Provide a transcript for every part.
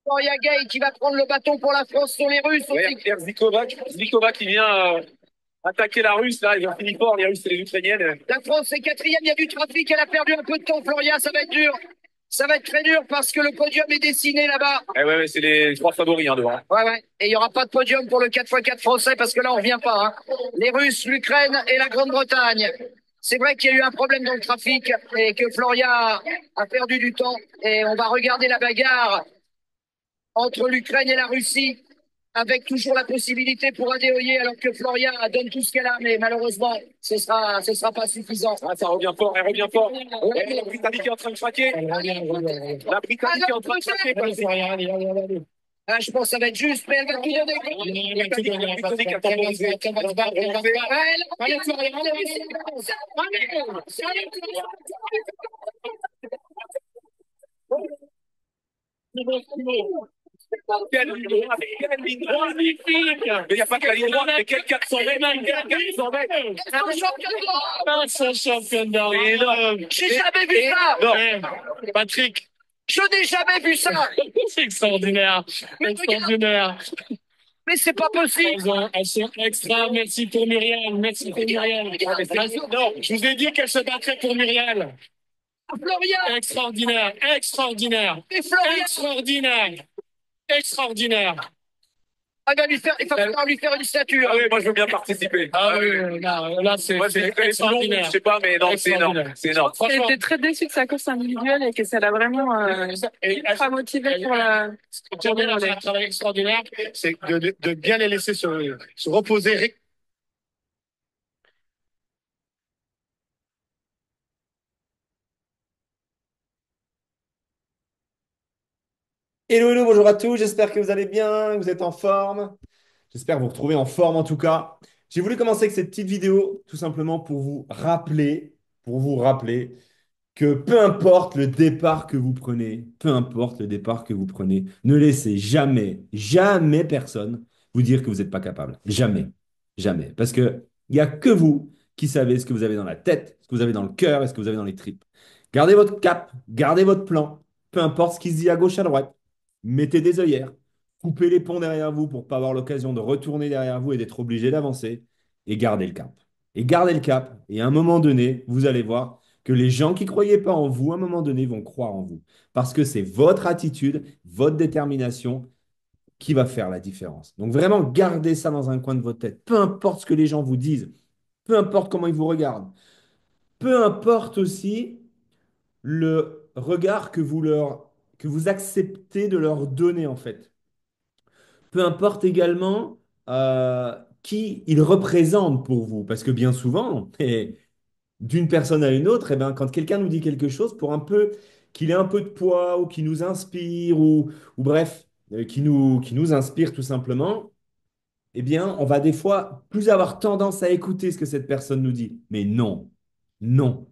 Florian Gay qui va prendre le bâton pour la France sur les Russes. Ouais, Zlikova qui vient attaquer la Russe, là, ils ont fini fort, les Russes et les Ukrainiennes. La France est quatrième, il y a du trafic, elle a perdu un peu de temps, Florian, ça va être dur. Ça va être très dur parce que le podium est dessiné là-bas. Ouais, c'est les trois favoris devant. Ouais. Et il n'y aura pas de podium pour le 4x4 français parce que là, on revient pas. Hein. Les Russes, l'Ukraine et la Grande-Bretagne. C'est vrai qu'il y a eu un problème dans le trafic et que Florian a perdu du temps. Et on va regarder la bagarre entre l'Ukraine et la Russie, avec toujours la possibilité pour Adéoyer, alors que Floria donne tout ce qu'elle a, mais malheureusement, ce sera pas suffisant. Ah, ça revient fort, elle revient fort. Ouais, la Britannique est en train de craquer. La Britannique est en train de craquer. Ah, je pense que ça va être juste, mais elle va tout donner. La Britannique a temporisé. Quelle ligne droite, quelle ligne droite. Magnifique. Mais il n'y a pas que la ligne droite, mais quel 400 mètres, quel 400 mètres. C'est un championnat. J'ai jamais vu ça. Non, Patrick, Je n'ai jamais vu ça. c'est extraordinaire. Extraordinaire. Mais c'est pas possible. Elles sont extra. Merci pour Muriel. Merci pour Muriel. Non, je vous ai dit qu'elle se battrait pour Muriel. Florian. Extraordinaire. Extraordinaire. Et Florian. Extraordinaire. Extraordinaire. Il va falloir lui faire une statue. Ah oui, moi je veux bien participer. Ah oui, là c'est Moi, c'est extraordinaire. je sais pas, mais non, c'est énorme. C'est énorme. J'ai Franchement, été très déçue de sa course individuelle et que ça l'a vraiment ultra motivée pour la. ce que j'aime bien dans un travail extraordinaire, c'est de bien les laisser se reposer. Hello, hello, bonjour à tous, j'espère que vous allez bien, que vous êtes en forme. J'espère vous retrouver en forme en tout cas. J'ai voulu commencer avec cette petite vidéo tout simplement pour vous rappeler que peu importe le départ que vous prenez, peu importe le départ que vous prenez, ne laissez jamais, jamais personne vous dire que vous n'êtes pas capable. Jamais, jamais. Parce que il n'y a que vous qui savez ce que vous avez dans la tête, ce que vous avez dans le cœur et ce que vous avez dans les tripes. Gardez votre cap, gardez votre plan, peu importe ce qui se dit à gauche, à droite. Mettez des œillères, coupez les ponts derrière vous pour pas avoir l'occasion de retourner derrière vous et d'être obligé d'avancer et gardez le cap. Et gardez le cap. Et à un moment donné, vous allez voir que les gens qui ne croyaient pas en vous, à un moment donné, vont croire en vous. Parce que c'est votre attitude, votre détermination qui va faire la différence. Donc vraiment, gardez ça dans un coin de votre tête. Peu importe ce que les gens vous disent, peu importe comment ils vous regardent, peu importe aussi le regard que vous acceptez de leur donner en fait. Peu importe également qui ils représentent pour vous. Parce que bien souvent, et d'une personne à une autre, eh ben, quand quelqu'un nous dit quelque chose, pour un peu qu'il ait un peu de poids ou qui nous inspire ou bref, qui nous inspire tout simplement, eh bien, on va des fois plus avoir tendance à écouter ce que cette personne nous dit. Mais non, non.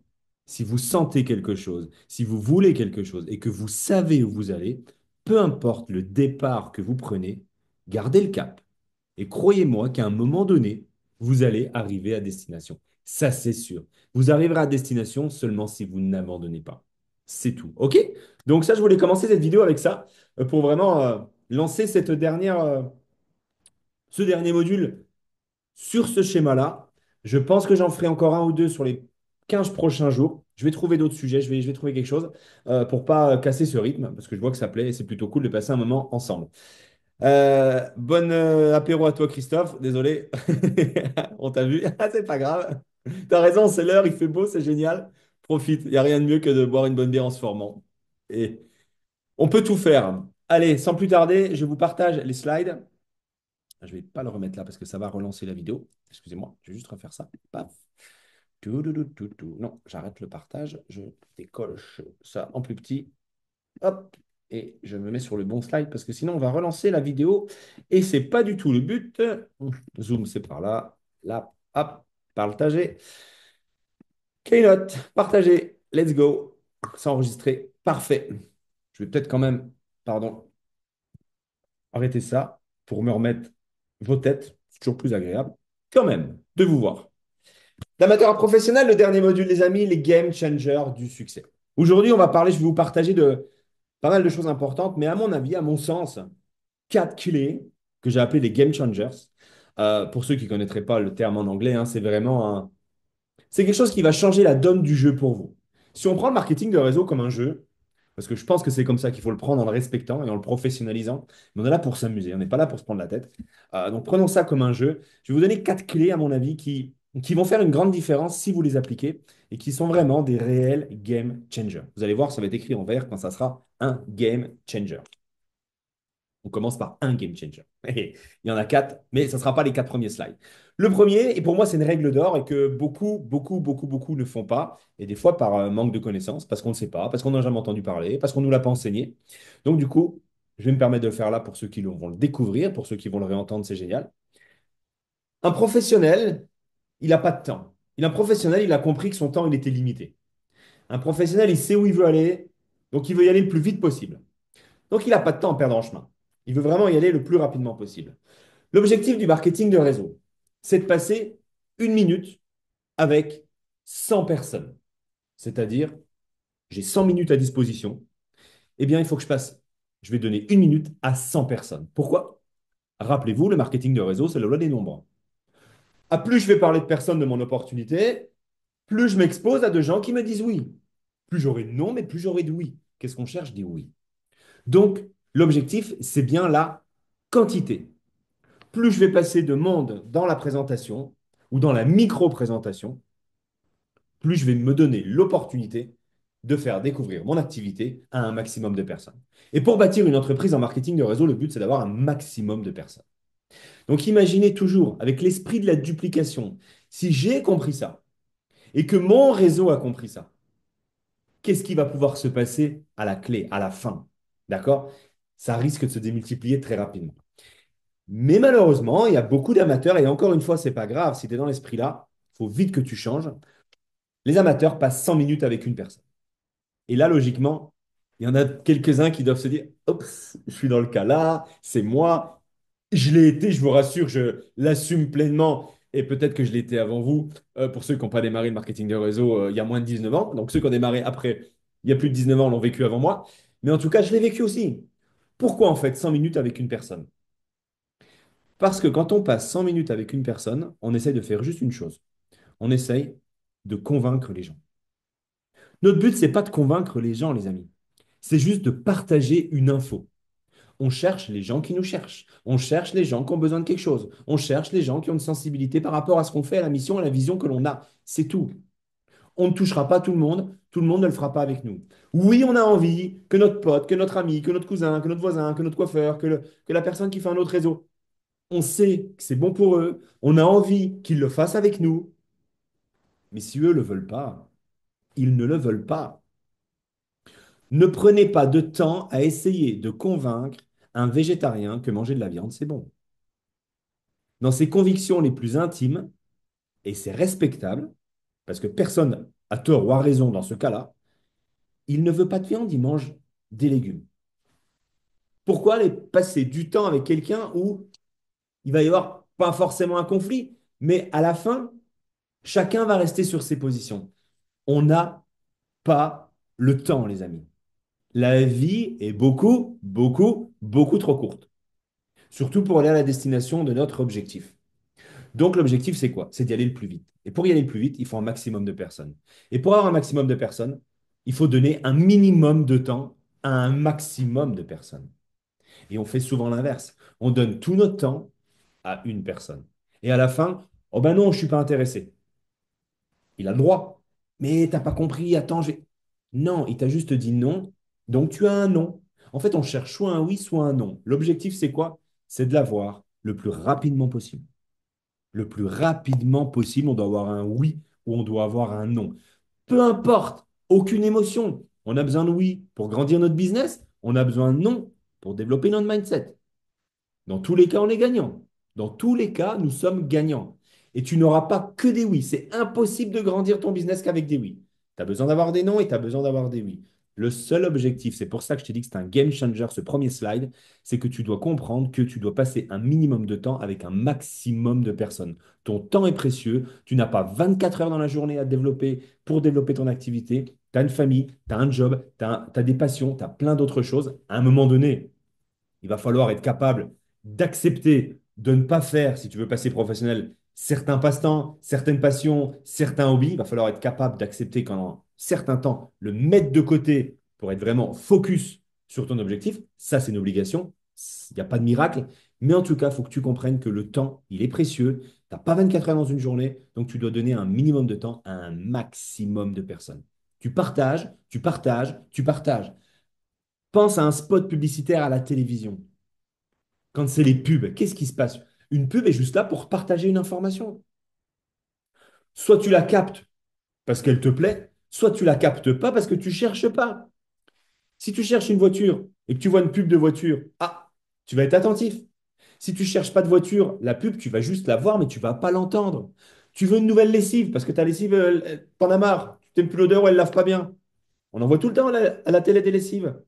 Si vous sentez quelque chose, si vous voulez quelque chose et que vous savez où vous allez, peu importe le départ que vous prenez, gardez le cap. Et croyez-moi qu'à un moment donné, vous allez arriver à destination. Ça, c'est sûr. Vous arriverez à destination seulement si vous n'abandonnez pas. C'est tout. OK? Donc ça, je voulais commencer cette vidéo avec ça pour vraiment lancer ce dernier module sur ce schéma-là. Je pense que j'en ferai encore un ou deux sur les 15 prochains jours. Je vais trouver d'autres sujets, je vais trouver quelque chose pour pas casser ce rythme, parce que je vois que ça plaît et c'est plutôt cool de passer un moment ensemble. Bon apéro à toi, Christophe. Désolé, on t'a vu. Ah, c'est pas grave. T'as raison, c'est l'heure, il fait beau, c'est génial. Profite, il n'y a rien de mieux que de boire une bonne bière en se formant. Et on peut tout faire. Allez, sans plus tarder, je vous partage les slides. Je ne vais pas le remettre là parce que ça va relancer la vidéo. Excusez-moi, je vais juste refaire ça. Paf. Non, j'arrête le partage. Je décoche ça en plus petit. Hop. Et je me mets sur le bon slide parce que sinon on va relancer la vidéo et c'est pas du tout le but. Zoom, c'est par là. Là, hop, partager. Keynote, partager. Let's go. C'est enregistré. Parfait. Je vais peut-être quand même, pardon, arrêter ça pour me remettre vos têtes. C'est toujours plus agréable, quand même, de vous voir. D'amateur à professionnel, le dernier module, les amis, les game changers du succès. Aujourd'hui, on va parler, je vais vous partager pas mal de choses importantes, mais à mon avis, à mon sens, quatre clés que j'ai appelées les game changers. Pour ceux qui ne connaîtraient pas le terme en anglais, hein, c'est vraiment c'est quelque chose qui va changer la donne du jeu pour vous. Si on prend le marketing de réseau comme un jeu, parce que je pense que c'est comme ça qu'il faut le prendre en le respectant et en le professionnalisant, mais on est là pour s'amuser, on n'est pas là pour se prendre la tête. Donc prenons ça comme un jeu. Je vais vous donner quatre clés, à mon avis, qui vont faire une grande différence si vous les appliquez et qui sont vraiment des réels game changers. Vous allez voir, ça va être écrit en vert quand ça sera un game changer. On commence par un game changer. Il y en a quatre, mais ça ne sera pas les quatre premiers slides. Le premier, et pour moi, c'est une règle d'or et que beaucoup ne font pas, et des fois par manque de connaissances, parce qu'on ne sait pas, parce qu'on n'a jamais entendu parler, parce qu'on ne nous l'a pas enseigné. Donc, du coup, je vais me permettre de le faire là pour ceux qui vont le découvrir, pour ceux qui vont le réentendre, c'est génial. Un professionnel, il n'a pas de temps. Un professionnel, il a compris que son temps, il était limité. Un professionnel, il sait où il veut aller, donc il veut y aller le plus vite possible. Donc, il n'a pas de temps à perdre en chemin. Il veut vraiment y aller le plus rapidement possible. L'objectif du marketing de réseau, c'est de passer une minute avec 100 personnes. C'est-à-dire, j'ai 100 minutes à disposition. Eh bien, il faut que je vais donner une minute à 100 personnes. Pourquoi? Rappelez-vous, le marketing de réseau, c'est la loi des nombres. À plus je vais parler de personnes de mon opportunité, plus je m'expose à de gens qui me disent oui. Plus j'aurai de non, mais plus j'aurai de oui. Qu'est-ce qu'on cherche? Des oui. Donc, l'objectif, c'est bien la quantité. Plus je vais passer de monde dans la présentation ou dans la micro-présentation, plus je vais me donner l'opportunité de faire découvrir mon activité à un maximum de personnes. Et pour bâtir une entreprise en marketing de réseau, le but, c'est d'avoir un maximum de personnes. Donc imaginez toujours, avec l'esprit de la duplication, si j'ai compris ça et que mon réseau a compris ça, qu'est-ce qui va pouvoir se passer à la clé, à la fin? D'accord? Ça risque de se démultiplier très rapidement. Mais malheureusement, il y a beaucoup d'amateurs, et encore une fois, c'est pas grave, si tu es dans l'esprit-là, il faut vite que tu changes. Les amateurs passent 100 minutes avec une personne. Et là, logiquement, il y en a quelques-uns qui doivent se dire, oups, je suis dans le cas là, c'est moi, je l'ai été, je vous rassure, je l'assume pleinement, et peut-être que je l'ai été avant vous. Pour ceux qui n'ont pas démarré le marketing de réseau, il y a moins de 19 ans. Donc ceux qui ont démarré après, il y a plus de 19 ans, l'ont vécu avant moi. Mais en tout cas, je l'ai vécu aussi. Pourquoi en fait 100 minutes avec une personne? Parce que quand on passe 100 minutes avec une personne, on essaye de faire juste une chose. On essaye de convaincre les gens. Notre but, c'est pas de convaincre les gens, les amis. C'est juste de partager une info. On cherche les gens qui nous cherchent. On cherche les gens qui ont besoin de quelque chose. On cherche les gens qui ont une sensibilité par rapport à ce qu'on fait, à la mission, à la vision que l'on a. C'est tout. On ne touchera pas tout le monde. Tout le monde ne le fera pas avec nous. Oui, on a envie que notre pote, que notre ami, que notre cousin, que notre voisin, que notre coiffeur, que la personne qui fait un autre réseau, on sait que c'est bon pour eux. On a envie qu'ils le fassent avec nous. Mais si eux ne le veulent pas, ils ne le veulent pas. Ne prenez pas de temps à essayer de convaincre un végétarien que manger de la viande, c'est bon. Dans ses convictions les plus intimes, et c'est respectable, parce que personne a tort ou a raison dans ce cas-là, il ne veut pas de viande, il mange des légumes. Pourquoi aller passer du temps avec quelqu'un où il va y avoir pas forcément un conflit, mais à la fin, chacun va rester sur ses positions. On n'a pas le temps, les amis. La vie est beaucoup trop courte. Surtout pour aller à la destination de notre objectif. Donc l'objectif, c'est quoi? C'est d'y aller le plus vite. Et pour y aller le plus vite, il faut un maximum de personnes. Et pour avoir un maximum de personnes, il faut donner un minimum de temps à un maximum de personnes. Et on fait souvent l'inverse. On donne tout notre temps à une personne. Et à la fin, oh ben non, je ne suis pas intéressé. Il a le droit. Mais t'as pas compris, attends, je vais. Non, il t'a juste dit non, donc tu as un non. En fait, on cherche soit un oui, soit un non. L'objectif, c'est quoi? C'est de l'avoir le plus rapidement possible. Le plus rapidement possible, on doit avoir un oui ou on doit avoir un non. Peu importe, aucune émotion. On a besoin de oui pour grandir notre business, on a besoin de non pour développer notre mindset. Dans tous les cas, on est gagnant. Dans tous les cas, nous sommes gagnants. Et tu n'auras pas que des oui. C'est impossible de grandir ton business qu'avec des oui. Tu as besoin d'avoir des non et tu as besoin d'avoir des oui. Le seul objectif, c'est pour ça que je t'ai dit que c'est un game changer, ce premier slide, c'est que tu dois comprendre que tu dois passer un minimum de temps avec un maximum de personnes. Ton temps est précieux, tu n'as pas 24 heures dans la journée à développer pour développer ton activité. Tu as une famille, tu as un job, tu as, des passions, tu as plein d'autres choses. À un moment donné, il va falloir être capable d'accepter de ne pas faire, si tu veux passer professionnel, certains passe-temps, certaines passions, certains hobbies. Il va falloir être capable d'accepter qu'en certains temps, le mettre de côté pour être vraiment focus sur ton objectif. Ça, c'est une obligation. Il n'y a pas de miracle. Mais en tout cas, il faut que tu comprennes que le temps, il est précieux. Tu n'as pas 24 heures dans une journée, donc tu dois donner un minimum de temps à un maximum de personnes. Tu partages, tu partages, tu partages. Pense à un spot publicitaire à la télévision. Quand c'est les pubs, qu'est-ce qui se passe? Une pub est juste là pour partager une information. Soit tu la captes parce qu'elle te plaît, soit tu la captes pas parce que tu cherches pas. Si tu cherches une voiture et que tu vois une pub de voiture, ah, tu vas être attentif. Si tu cherches pas de voiture, la pub, tu vas juste la voir, mais tu vas pas l'entendre. Tu veux une nouvelle lessive parce que ta lessive, t'en as marre. Tu n'aimes plus l'odeur ou elle lave pas bien. On en voit tout le temps à la télé des lessives.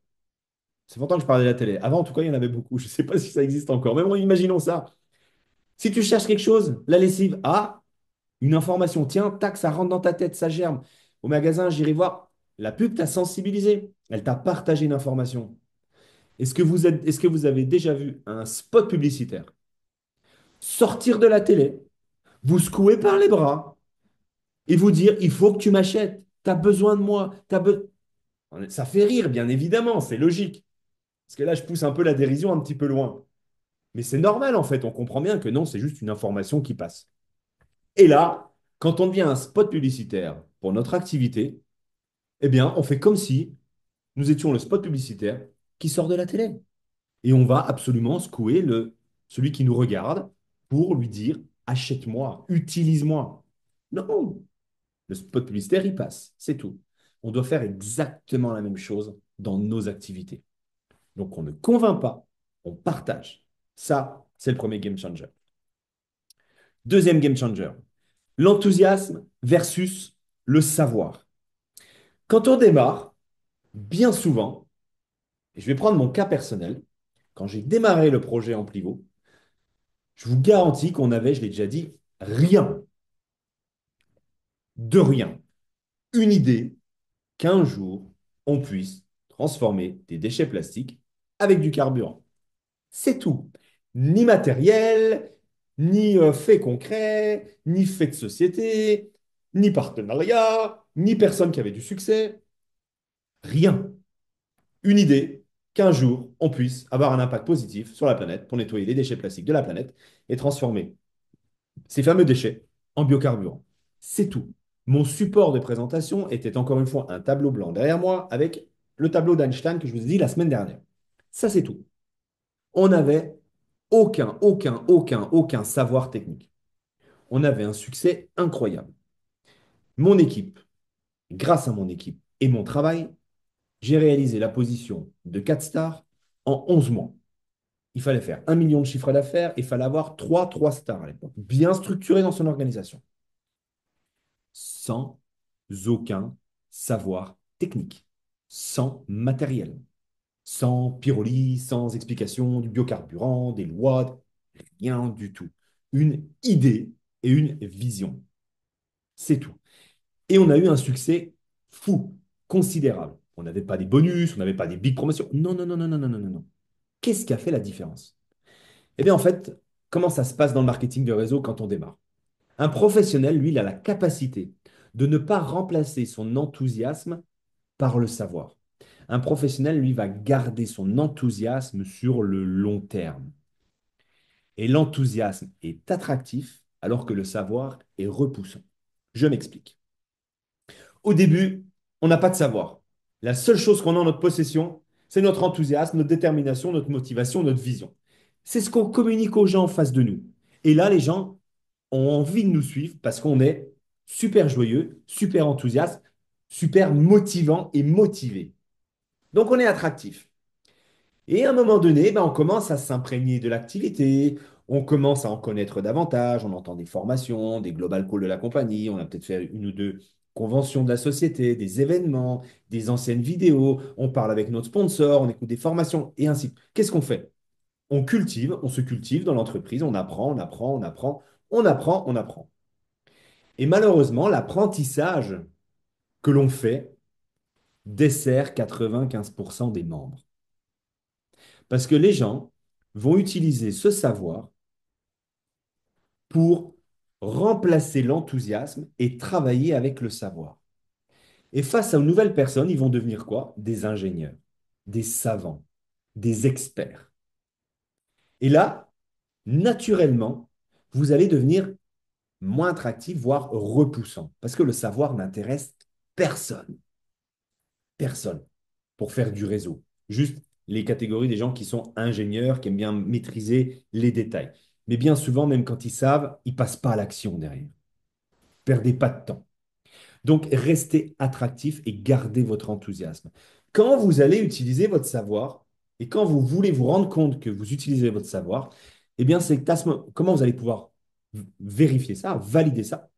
C'est longtemps que je parlais de la télé. Avant, en tout cas, il y en avait beaucoup. Je ne sais pas si ça existe encore. Mais bon, imaginons ça. Si tu cherches quelque chose, la lessive, ah, une information, tiens, tac, ça rentre dans ta tête, ça germe. Au magasin, j'irai voir. La pub t'a sensibilisé. Elle t'a partagé une information. Est-ce que vous avez déjà vu un spot publicitaire sortir de la télé, vous secouer par les bras et vous dire, il faut que tu m'achètes. Tu as besoin de moi. Ça fait rire, bien évidemment, c'est logique. Parce que là, je pousse un peu la dérision un petit peu loin. Mais c'est normal, en fait. On comprend bien que non, c'est juste une information qui passe. Et là, quand on devient un spot publicitaire pour notre activité, eh bien, on fait comme si nous étions le spot publicitaire qui sort de la télé. Et on va absolument secouer celui qui nous regarde pour lui dire, achète-moi, utilise-moi. Non, le spot publicitaire, il passe. C'est tout. On doit faire exactement la même chose dans nos activités. Donc, on ne convainc pas, on partage. Ça, c'est le premier game changer. Deuxième game changer, l'enthousiasme versus le savoir. Quand on démarre, bien souvent, et je vais prendre mon cas personnel, quand j'ai démarré le projet Amplivo, je vous garantis qu'on avait, je l'ai déjà dit, rien, de rien. Une idée qu'un jour, on puisse transformer des déchets plastiques avec du carburant. C'est tout. Ni matériel, ni fait concret, ni fait de société, ni partenariat, ni personne qui avait du succès. Rien. Une idée qu'un jour, on puisse avoir un impact positif sur la planète pour nettoyer les déchets plastiques de la planète et transformer ces fameux déchets en biocarburant. C'est tout. Mon support de présentation était encore une fois un tableau blanc derrière moi avec le tableau d'Einstein que je vous ai dit la semaine dernière. Ça, c'est tout. On n'avait aucun savoir technique. On avait un succès incroyable. Mon équipe, grâce à mon équipe et mon travail, j'ai réalisé la position de 4 stars en 11 mois. Il fallait faire 1 million de chiffre d'affaires et il fallait avoir 3 stars à l'époque, bien structuré dans son organisation, sans aucun savoir technique, sans matériel, sans pyrolyse, sans explication du biocarburant, des lois, rien du tout. Une idée et une vision. C'est tout. Et on a eu un succès fou, considérable. On n'avait pas des bonus, on n'avait pas des big promotions. Non, non, non, non, non, non, non, non. Qu'est-ce qui a fait la différence? Eh bien, en fait, comment ça se passe dans le marketing de réseau quand on démarre? Un professionnel, lui, il a la capacité de ne pas remplacer son enthousiasme par le savoir. Un professionnel, lui, va garder son enthousiasme sur le long terme. Et l'enthousiasme est attractif alors que le savoir est repoussant. Je m'explique. Au début, on n'a pas de savoir. La seule chose qu'on a en notre possession, c'est notre enthousiasme, notre détermination, notre motivation, notre vision. C'est ce qu'on communique aux gens en face de nous. Et là, les gens ont envie de nous suivre parce qu'on est super joyeux, super enthousiaste, super motivant et motivé. Donc, on est attractif. Et à un moment donné, ben, on commence à s'imprégner de l'activité, on commence à en connaître davantage, on entend des formations, des global calls de la compagnie, on a peut-être fait une ou deux conventions de la société, des événements, des anciennes vidéos, on parle avec notre sponsor, on écoute des formations et ainsi. Qu'est-ce qu'on fait? On cultive, on se cultive dans l'entreprise, on apprend, on apprend, on apprend, on apprend, on apprend. Et malheureusement, l'apprentissage que l'on fait dessert 95% des membres. Parce que les gens vont utiliser ce savoir pour remplacer l'enthousiasme et travailler avec le savoir. Et face à une nouvelle personne, ils vont devenir quoi? Des ingénieurs, des savants, des experts. Et là, naturellement, vous allez devenir moins attractif, voire repoussant, parce que le savoir n'intéresse personne. Personne pour faire du réseau. Juste les catégories des gens qui sont ingénieurs, qui aiment bien maîtriser les détails. Mais bien souvent, même quand ils savent, ils ne passent pas à l'action derrière. Perdez pas de temps. Donc, restez attractif et gardez votre enthousiasme. Quand vous allez utiliser votre savoir et quand vous voulez vous rendre compte que vous utilisez votre savoir, eh bien, c'est à ce moment, comment vous allez pouvoir vérifier ça, valider ça?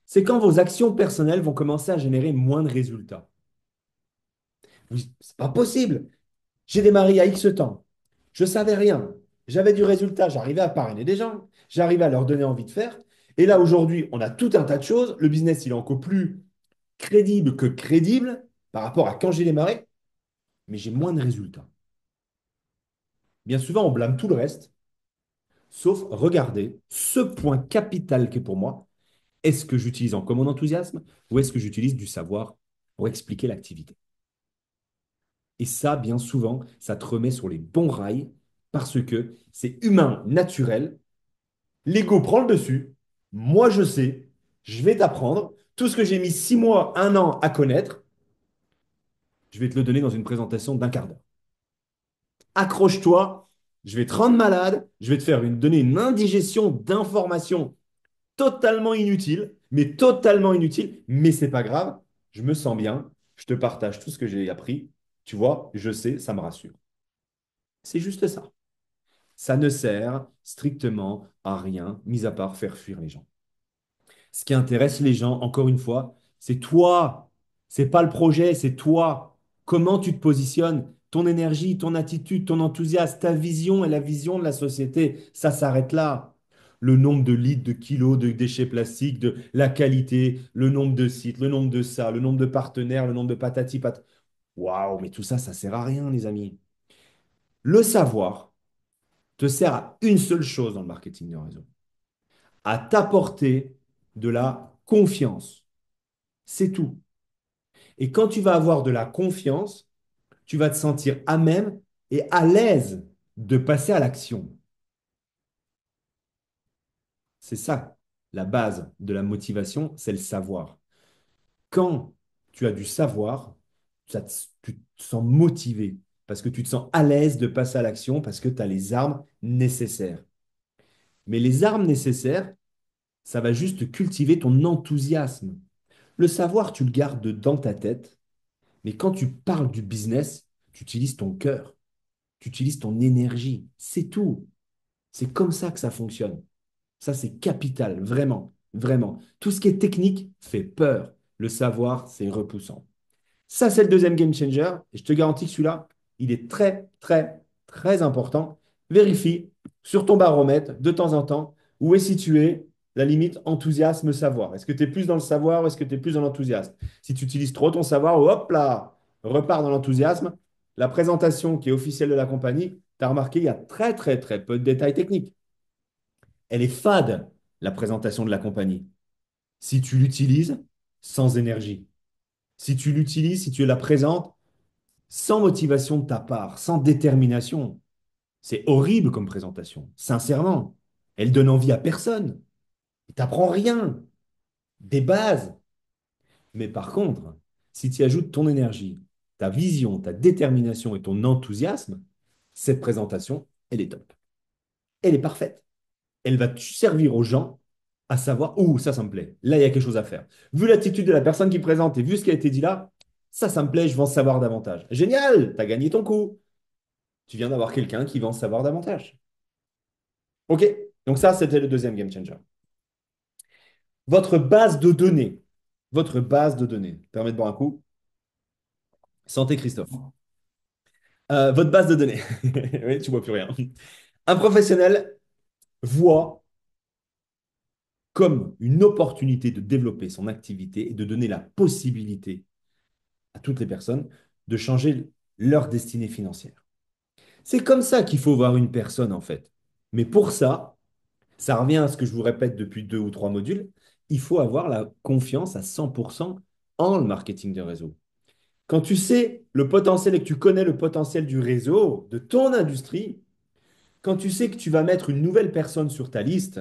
C'est quand vos actions personnelles vont commencer à générer moins de résultats. C'est pas possible. J'ai démarré il y a X temps. Je ne savais rien. J'avais du résultat. J'arrivais à parrainer des gens. J'arrivais à leur donner envie de faire. Et là, aujourd'hui, on a tout un tas de choses. Le business, il est encore plus crédible que crédible par rapport à quand j'ai démarré. Mais j'ai moins de résultats. Bien souvent, on blâme tout le reste. Sauf, regardez, ce point capital qui est pour moi, est-ce que j'utilise encore mon enthousiasme ou est-ce que j'utilise du savoir pour expliquer l'activité? Et ça, bien souvent, ça te remet sur les bons rails parce que c'est humain, naturel. L'ego prend le dessus. Moi, je sais. Je vais t'apprendre. Tout ce que j'ai mis 6 mois, 1 an à connaître, je vais te le donner dans une présentation d'1 quart d'heure. Accroche-toi. Je vais te rendre malade. Je vais te faire donner une indigestion d'informations totalement inutiles, mais c'est pas grave. Je me sens bien. Je te partage tout ce que j'ai appris. Tu vois, je sais, ça me rassure. C'est juste ça. Ça ne sert strictement à rien, mis à part faire fuir les gens. Ce qui intéresse les gens, encore une fois, c'est toi. C'est pas le projet, c'est toi. Comment tu te positionnes, ton énergie, ton attitude, ton enthousiasme, ta vision et la vision de la société, ça s'arrête là. Le nombre de litres, de kilos de déchets plastiques, de la qualité, le nombre de sites, le nombre de ça, le nombre de partenaires, le nombre de patati pat. Waouh, mais tout ça, ça sert à rien, les amis. Le savoir te sert à une seule chose dans le marketing de réseau, à t'apporter de la confiance. C'est tout. Et quand tu vas avoir de la confiance, tu vas te sentir à même et à l'aise de passer à l'action. C'est ça, la base de la motivation, c'est le savoir. Quand tu as du savoir, tu te sens motivé parce que tu te sens à l'aise de passer à l'action parce que tu as les armes nécessaires. Mais les armes nécessaires, ça va juste cultiver ton enthousiasme. Le savoir, tu le gardes dans ta tête, mais quand tu parles du business, tu utilises ton cœur, tu utilises ton énergie. C'est tout. C'est comme ça que ça fonctionne. Ça, c'est capital, vraiment, vraiment. Tout ce qui est technique fait peur. Le savoir, c'est repoussant. Ça, c'est le deuxième game changer. Et je te garantis que celui-là, il est très, très, très important. Vérifie sur ton baromètre de temps en temps où est situé la limite enthousiasme-savoir. Est-ce que tu es plus dans le savoir ou est-ce que tu es plus dans l'enthousiasme? Si tu utilises trop ton savoir, hop là, repars dans l'enthousiasme. La présentation qui est officielle de la compagnie, tu as remarqué, il y a très, très, très peu de détails techniques. Elle est fade, la présentation de la compagnie, si tu l'utilises sans énergie. Si tu l'utilises, si tu la présentes sans motivation de ta part, sans détermination, c'est horrible comme présentation, sincèrement. Elle donne envie à personne. Tu n'apprends rien, des bases. Mais par contre, si tu y ajoutes ton énergie, ta vision, ta détermination et ton enthousiasme, cette présentation, elle est top. Elle est parfaite. Elle va servir aux gens à savoir, ouh, ça me plaît. Là, il y a quelque chose à faire. Vu l'attitude de la personne qui présente et vu ce qui a été dit là, ça me plaît, je veux en savoir davantage. Génial, tu as gagné ton coup. Tu viens d'avoir quelqu'un qui va en savoir davantage. OK, donc ça, c'était le deuxième game changer. Votre base de données, votre base de données. Permettez de boire un coup. Santé, Christophe. Votre base de données. Oui, tu vois plus rien. Un professionnel voit comme une opportunité de développer son activité et de donner la possibilité à toutes les personnes de changer leur destinée financière. C'est comme ça qu'il faut voir une personne, en fait. Mais pour ça, ça revient à ce que je vous répète depuis 2 ou 3 modules, il faut avoir la confiance à 100% en le marketing de réseau. Quand tu sais le potentiel et que tu connais le potentiel du réseau, de ton industrie, quand tu sais que tu vas mettre une nouvelle personne sur ta liste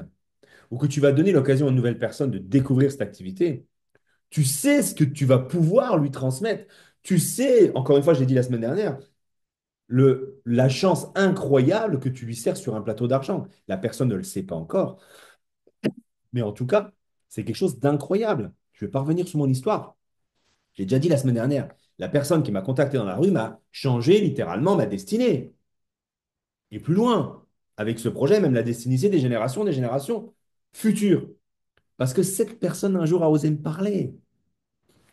ou que tu vas donner l'occasion à une nouvelle personne de découvrir cette activité, tu sais ce que tu vas pouvoir lui transmettre. Tu sais, encore une fois, je l'ai dit la semaine dernière, la chance incroyable que tu lui sers sur un plateau d'argent. La personne ne le sait pas encore, mais en tout cas, c'est quelque chose d'incroyable. Je ne vais pas revenir sur mon histoire. J'ai déjà dit la semaine dernière, la personne qui m'a contacté dans la rue m'a changé littéralement ma destinée. Et plus loin, avec ce projet, même la destinée des générations futures. Parce que cette personne un jour a osé me parler.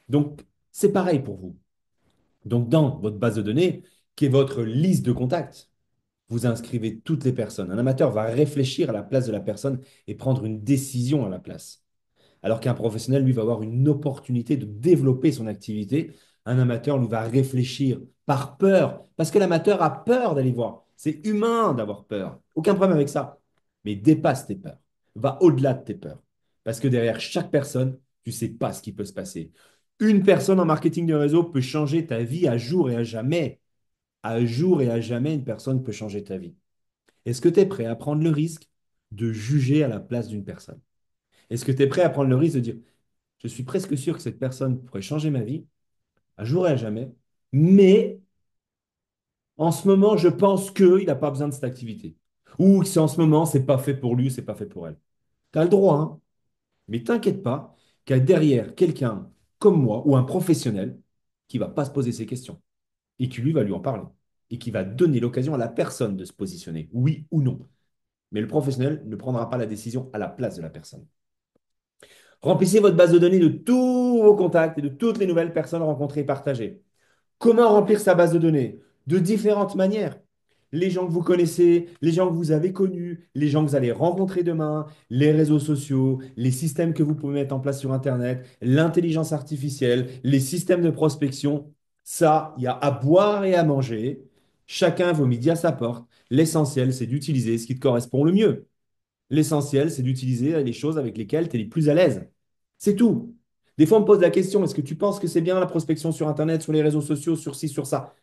Donc, c'est pareil pour vous. Donc, dans votre base de données, qui est votre liste de contacts, vous inscrivez toutes les personnes. Un amateur va réfléchir à la place de la personne et prendre une décision à la place. Alors qu'un professionnel, lui, va avoir une opportunité de développer son activité. Un amateur, lui, va réfléchir par peur, parce que l'amateur a peur d'aller voir. C'est humain d'avoir peur. Aucun problème avec ça. Mais dépasse tes peurs. Va au-delà de tes peurs. Parce que derrière chaque personne, tu ne sais pas ce qui peut se passer. Une personne en marketing de réseau peut changer ta vie à jour et à jamais. À jour et à jamais, une personne peut changer ta vie. Est-ce que tu es prêt à prendre le risque de juger à la place d'une personne? Est-ce que tu es prêt à prendre le risque de dire, je suis presque sûr que cette personne pourrait changer ma vie, à jour et à jamais, mais en ce moment, je pense qu'il n'a pas besoin de cette activité. Ou que c'est en ce moment, c'est pas fait pour lui, c'est pas fait pour elle. Tu as le droit, hein. Mais t'inquiète pas qu'il y a derrière quelqu'un comme moi ou un professionnel qui va pas se poser ces questions et qui lui va lui en parler et qui va donner l'occasion à la personne de se positionner, oui ou non. Mais le professionnel ne prendra pas la décision à la place de la personne. Remplissez votre base de données de tous vos contacts et de toutes les nouvelles personnes rencontrées et partagées. Comment remplir sa base de données? De différentes manières. Les gens que vous connaissez, les gens que vous avez connus, les gens que vous allez rencontrer demain, les réseaux sociaux, les systèmes que vous pouvez mettre en place sur Internet, l'intelligence artificielle, les systèmes de prospection. Ça, il y a à boire et à manger. Chacun vaut midi à sa porte. L'essentiel, c'est d'utiliser ce qui te correspond le mieux. L'essentiel, c'est d'utiliser les choses avec lesquelles tu es les plus à l'aise. C'est tout. Des fois, on me pose la question, est-ce que tu penses que c'est bien la prospection sur Internet, sur les réseaux sociaux, sur ci, sur ça?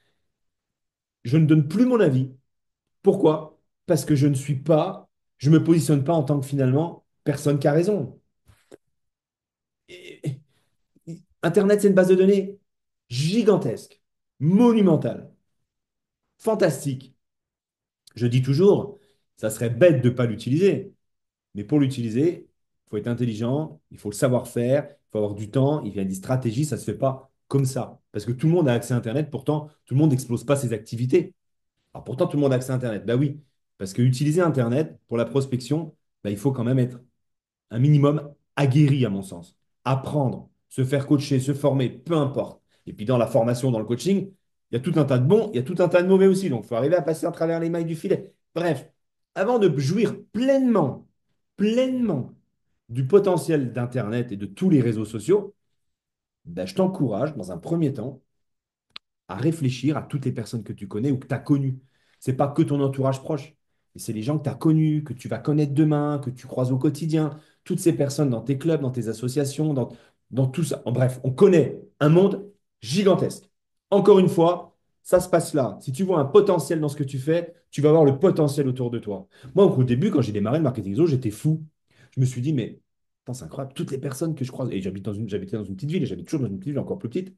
Je ne donne plus mon avis. Pourquoi? Parce que je ne me positionne pas en tant que finalement personne qui a raison. Et- Internet, c'est une base de données gigantesque, monumentale, fantastique. Je dis toujours, ça serait bête de ne pas l'utiliser. Mais pour l'utiliser, il faut être intelligent, il faut le savoir faire, il faut avoir du temps, il y a des stratégies, ça ne se fait pas comme ça. Parce que tout le monde a accès à Internet, pourtant, tout le monde n'explose pas ses activités. Alors pourtant, tout le monde a accès à Internet. Bah oui, parce que utiliser Internet pour la prospection, bah, il faut quand même être un minimum aguerri, à mon sens. Apprendre, se faire coacher, se former, peu importe. Et puis dans la formation, dans le coaching, il y a tout un tas de bons, il y a tout un tas de mauvais aussi. Donc il faut arriver à passer à travers les mailles du filet. Bref, avant de jouir pleinement du potentiel d'Internet et de tous les réseaux sociaux, ben, je t'encourage, dans un premier temps, à réfléchir à toutes les personnes que tu connais ou que tu as connues. Ce n'est pas que ton entourage proche, mais c'est les gens que tu as connus, que tu vas connaître demain, que tu croises au quotidien. Toutes ces personnes dans tes clubs, dans tes associations, dans tout ça. En bref, on connaît un monde gigantesque. Encore une fois, ça se passe là. Si tu vois un potentiel dans ce que tu fais, tu vas voir le potentiel autour de toi. Moi, au début, quand j'ai démarré le marketing réseau, j'étais fou. Je me suis dit, mais putain, c'est incroyable, toutes les personnes que je croise, et j'habitais dans une petite ville, et j'habite toujours dans une petite ville encore plus petite,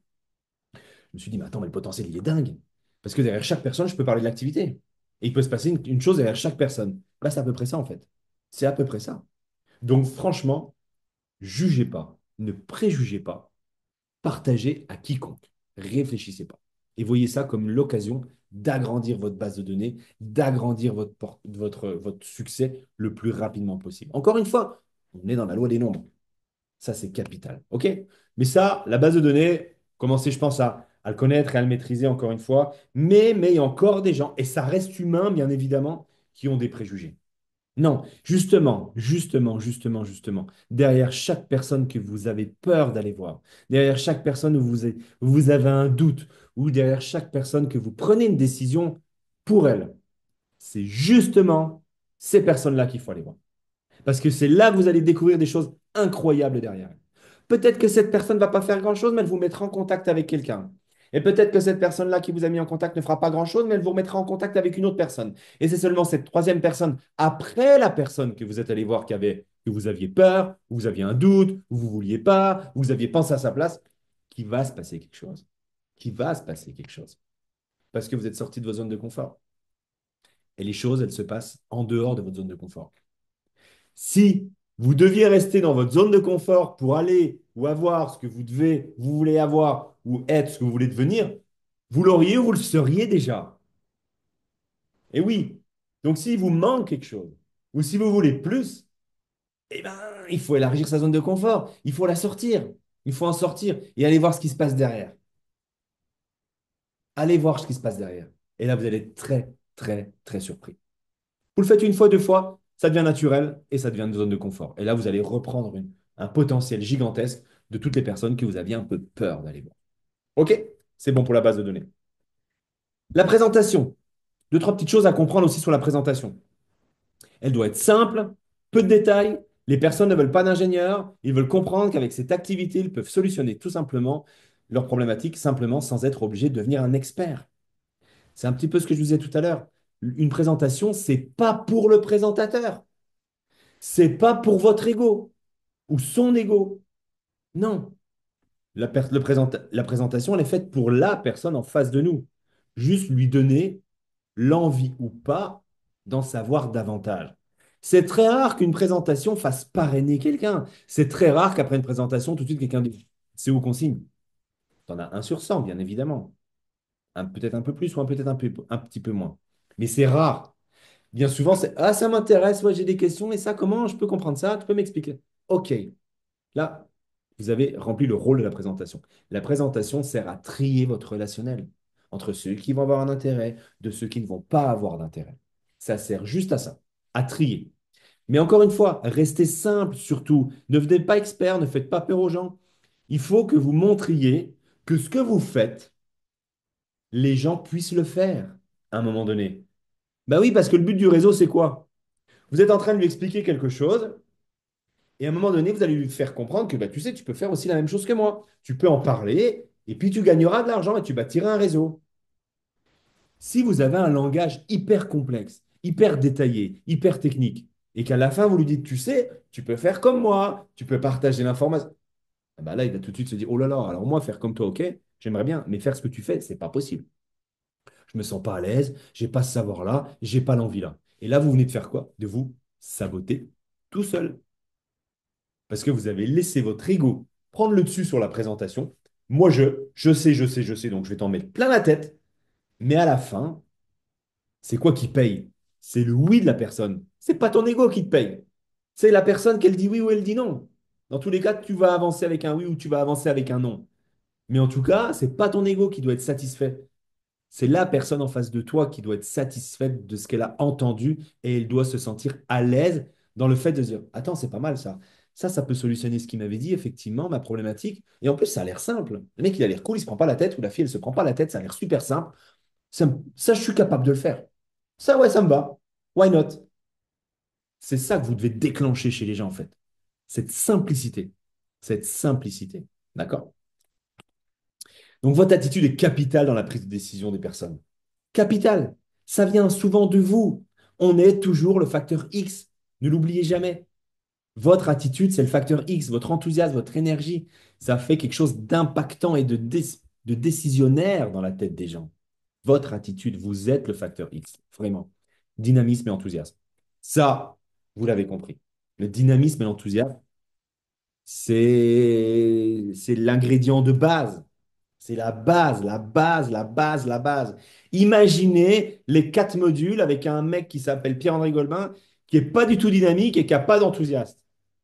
je me suis dit, mais attends, mais le potentiel, il est dingue. Parce que derrière chaque personne, je peux parler de l'activité. Et il peut se passer une chose derrière chaque personne. Là, c'est à peu près ça, en fait. C'est à peu près ça. Donc, franchement, jugez pas, ne préjugez pas, partagez à quiconque. Réfléchissez pas. Et voyez ça comme l'occasion d'agrandir votre base de données, d'agrandir votre succès le plus rapidement possible. Encore une fois, on est dans la loi des nombres. Ça, c'est capital. OK? Mais ça, la base de données, commencez, je pense, à le connaître et à le maîtriser encore une fois. Mais il y a encore des gens, et ça reste humain, bien évidemment, qui ont des préjugés. Non, justement, derrière chaque personne que vous avez peur d'aller voir, derrière chaque personne où vous avez un doute, ou derrière chaque personne que vous prenez une décision pour elle, c'est justement ces personnes-là qu'il faut aller voir. Parce que c'est là que vous allez découvrir des choses incroyables derrière elle. Peut-être que cette personne ne va pas faire grand-chose, mais elle vous mettra en contact avec quelqu'un. Et peut-être que cette personne-là qui vous a mis en contact ne fera pas grand-chose, mais elle vous remettra en contact avec une autre personne. Et c'est seulement cette troisième personne, après la personne que vous êtes allé voir que vous aviez peur, ou vous aviez un doute, ou vous ne vouliez pas, ou vous aviez pensé à sa place, qui va se passer quelque chose. Qui va se passer quelque chose. Parce que vous êtes sorti de vos zones de confort. Et les choses, elles se passent en dehors de votre zone de confort. Si vous deviez rester dans votre zone de confort pour aller ou avoir ce que vous voulez avoir ou être ce que vous voulez devenir, vous l'auriez ou vous le seriez déjà. Et oui. Donc, s'il vous manque quelque chose ou si vous voulez plus, eh ben, il faut élargir sa zone de confort. Il faut la sortir. Il faut en sortir et aller voir ce qui se passe derrière. Allez voir ce qui se passe derrière. Et là, vous allez être très surpris. Vous le faites une fois, deux fois, ça devient naturel et ça devient une zone de confort. Et là, vous allez reprendre un potentiel gigantesque de toutes les personnes que vous aviez un peu peur d'aller voir. OK? C'est bon pour la base de données. La présentation. Deux, trois petites choses à comprendre aussi sur la présentation. Elle doit être simple, peu de détails. Les personnes ne veulent pas d'ingénieur. Ils veulent comprendre qu'avec cette activité, ils peuvent solutionner tout simplement leurs problématiques simplement sans être obligés de devenir un expert. C'est un petit peu ce que je vous disais tout à l'heure. Une présentation, c'est pas pour le présentateur. C'est pas pour votre ego ou son ego. Non. La présentation, elle est faite pour la personne en face de nous. Juste lui donner l'envie ou pas d'en savoir davantage. C'est très rare qu'une présentation fasse parrainer quelqu'un. C'est très rare qu'après une présentation, tout de suite, quelqu'un dise, c'est où qu'on signe? T'en as un sur 100, bien évidemment. Peut-être un peu plus ou peut-être un petit peu moins. Mais c'est rare. Bien souvent, c'est ah, ça m'intéresse, ouais, j'ai des questions, et ça, comment je peux comprendre ça? Tu peux m'expliquer? OK. Là, vous avez rempli le rôle de la présentation. La présentation sert à trier votre relationnel entre ceux qui vont avoir un intérêt, de ceux qui ne vont pas avoir d'intérêt. Ça sert juste à ça, à trier. Mais encore une fois, restez simple surtout. Ne devenez pas expert, ne faites pas peur aux gens. Il faut que vous montriez que ce que vous faites, les gens puissent le faire à un moment donné. Bah oui, parce que le but du réseau, c'est quoi? Vous êtes en train de lui expliquer quelque chose, et à un moment donné, vous allez lui faire comprendre que bah, tu sais, tu peux faire aussi la même chose que moi. Tu peux en parler, et puis tu gagneras de l'argent et tu bâtiras un réseau. Si vous avez un langage hyper complexe, hyper détaillé, hyper technique, et qu'à la fin, vous lui dites, tu sais, tu peux faire comme moi, tu peux partager l'information, ah bah là, il va tout de suite se dire, oh là là, alors moi, faire comme toi, ok, j'aimerais bien, mais faire ce que tu fais, c'est pas possible. Je me sens pas à l'aise, j'ai pas ce savoir-là, j'ai pas l'envie là. Et là, vous venez de faire quoi? De vous saboter tout seul. Parce que vous avez laissé votre ego prendre le dessus sur la présentation. Moi, je sais, donc je vais t'en mettre plein la tête. Mais à la fin, c'est quoi qui paye? C'est le oui de la personne. C'est pas ton ego qui te paye. C'est la personne qu'elle dit oui ou elle dit non. Dans tous les cas, tu vas avancer avec un oui ou tu vas avancer avec un non. Mais en tout cas, c'est pas ton ego qui doit être satisfait. C'est la personne en face de toi qui doit être satisfaite de ce qu'elle a entendu et elle doit se sentir à l'aise dans le fait de se dire, attends, c'est pas mal ça. Ça peut solutionner ce qu'il m'avait dit, effectivement, ma problématique. Et en plus, ça a l'air simple. Le mec, il a l'air cool, il se prend pas la tête, ou la fille, elle se prend pas la tête, ça a l'air super simple. Ça, je suis capable de le faire. Ça, ouais, ça me va. Why not? C'est ça que vous devez déclencher chez les gens, en fait. Cette simplicité. Cette simplicité. D'accord? Donc, votre attitude est capitale dans la prise de décision des personnes. Capitale. Ça vient souvent de vous. On est toujours le facteur X. Ne l'oubliez jamais. Votre attitude, c'est le facteur X, votre enthousiasme, votre énergie. Ça fait quelque chose d'impactant et de décisionnaire dans la tête des gens. Votre attitude, vous êtes le facteur X, vraiment. Dynamisme et enthousiasme. Ça, vous l'avez compris. Le dynamisme et l'enthousiasme, c'est l'ingrédient de base. C'est la base. Imaginez les 4 modules avec un mec qui s'appelle Pierre-André Golbin, qui n'est pas du tout dynamique et qui n'a pas d'enthousiasme.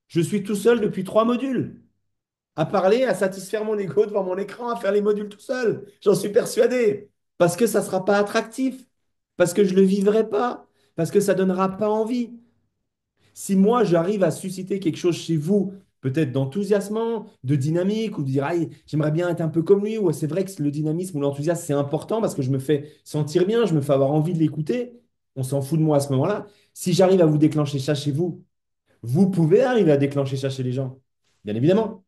Je suis tout seul depuis 3 modules. à parler, à satisfaire mon ego devant mon écran, à faire les modules tout seul. J'en suis persuadé. Parce que ça ne sera pas attractif. Parce que je ne le vivrai pas. Parce que ça ne donnera pas envie. Si moi, j'arrive à susciter quelque chose chez vous, peut-être d'enthousiasme, de dynamique, ou de dire, ah, j'aimerais bien être un peu comme lui, ou c'est vrai que le dynamisme ou l'enthousiasme, c'est important parce que je me fais sentir bien, je me fais avoir envie de l'écouter, on s'en fout de moi à ce moment-là. Si j'arrive à vous déclencher ça chez vous, vous pouvez arriver à déclencher ça chez les gens, bien évidemment.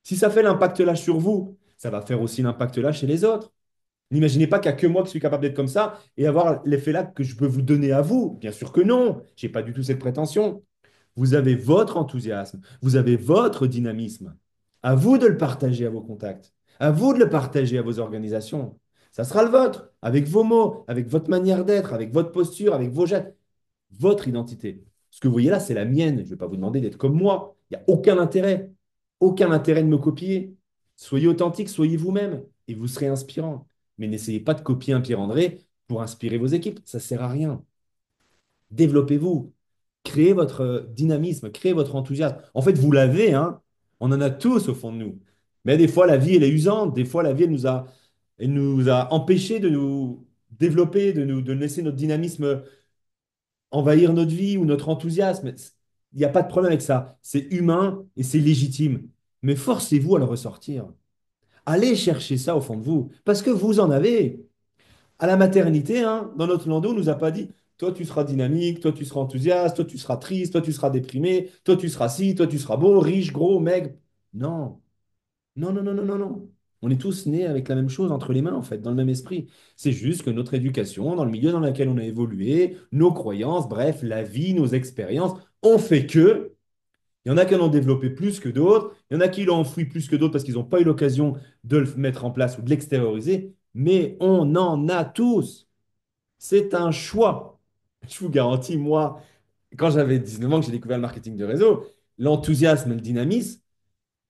Si ça fait l'impact là sur vous, ça va faire aussi l'impact là chez les autres. N'imaginez pas qu'il n'y a que moi qui suis capable d'être comme ça et avoir l'effet là que je peux vous donner à vous. Bien sûr que non, je n'ai pas du tout cette prétention. Vous avez votre enthousiasme, vous avez votre dynamisme. À vous de le partager à vos contacts, à vous de le partager à vos organisations. Ça sera le vôtre, avec vos mots, avec votre manière d'être, avec votre posture, avec vos gestes, votre identité. Ce que vous voyez là, c'est la mienne. Je ne vais pas vous demander d'être comme moi. Il n'y a aucun intérêt de me copier. Soyez authentique, soyez vous-même et vous serez inspirant. Mais n'essayez pas de copier un Pierre-André pour inspirer vos équipes. Ça ne sert à rien. Développez-vous. Créez votre dynamisme, créez votre enthousiasme. En fait, vous l'avez, hein. On en a tous au fond de nous. Mais des fois, la vie, elle est usante. Des fois, la vie, elle nous a empêchés de nous développer, de laisser notre dynamisme envahir notre vie ou notre enthousiasme. Il n'y a pas de problème avec ça. C'est humain et c'est légitime. Mais forcez-vous à le ressortir. Allez chercher ça au fond de vous, parce que vous en avez. À la maternité, hein, dans notre landau, on ne nous a pas dit, toi tu seras dynamique, toi tu seras enthousiaste, toi tu seras triste, toi tu seras déprimé, toi tu seras ci, toi tu seras beau, riche, gros, maigre. Non, non, non, non, non, non, non. On est tous nés avec la même chose entre les mains, en fait, dans le même esprit. C'est juste que notre éducation, dans le milieu dans lequel on a évolué, nos croyances, bref, la vie, nos expériences, ont fait que il y en a qui en ont développé plus que d'autres. Il y en a qui l'ont enfoui plus que d'autres parce qu'ils n'ont pas eu l'occasion de le mettre en place ou de l'extérioriser. Mais on en a tous. C'est un choix. Je vous garantis, moi, quand j'avais 19 ans que j'ai découvert le marketing de réseau, l'enthousiasme et le dynamisme,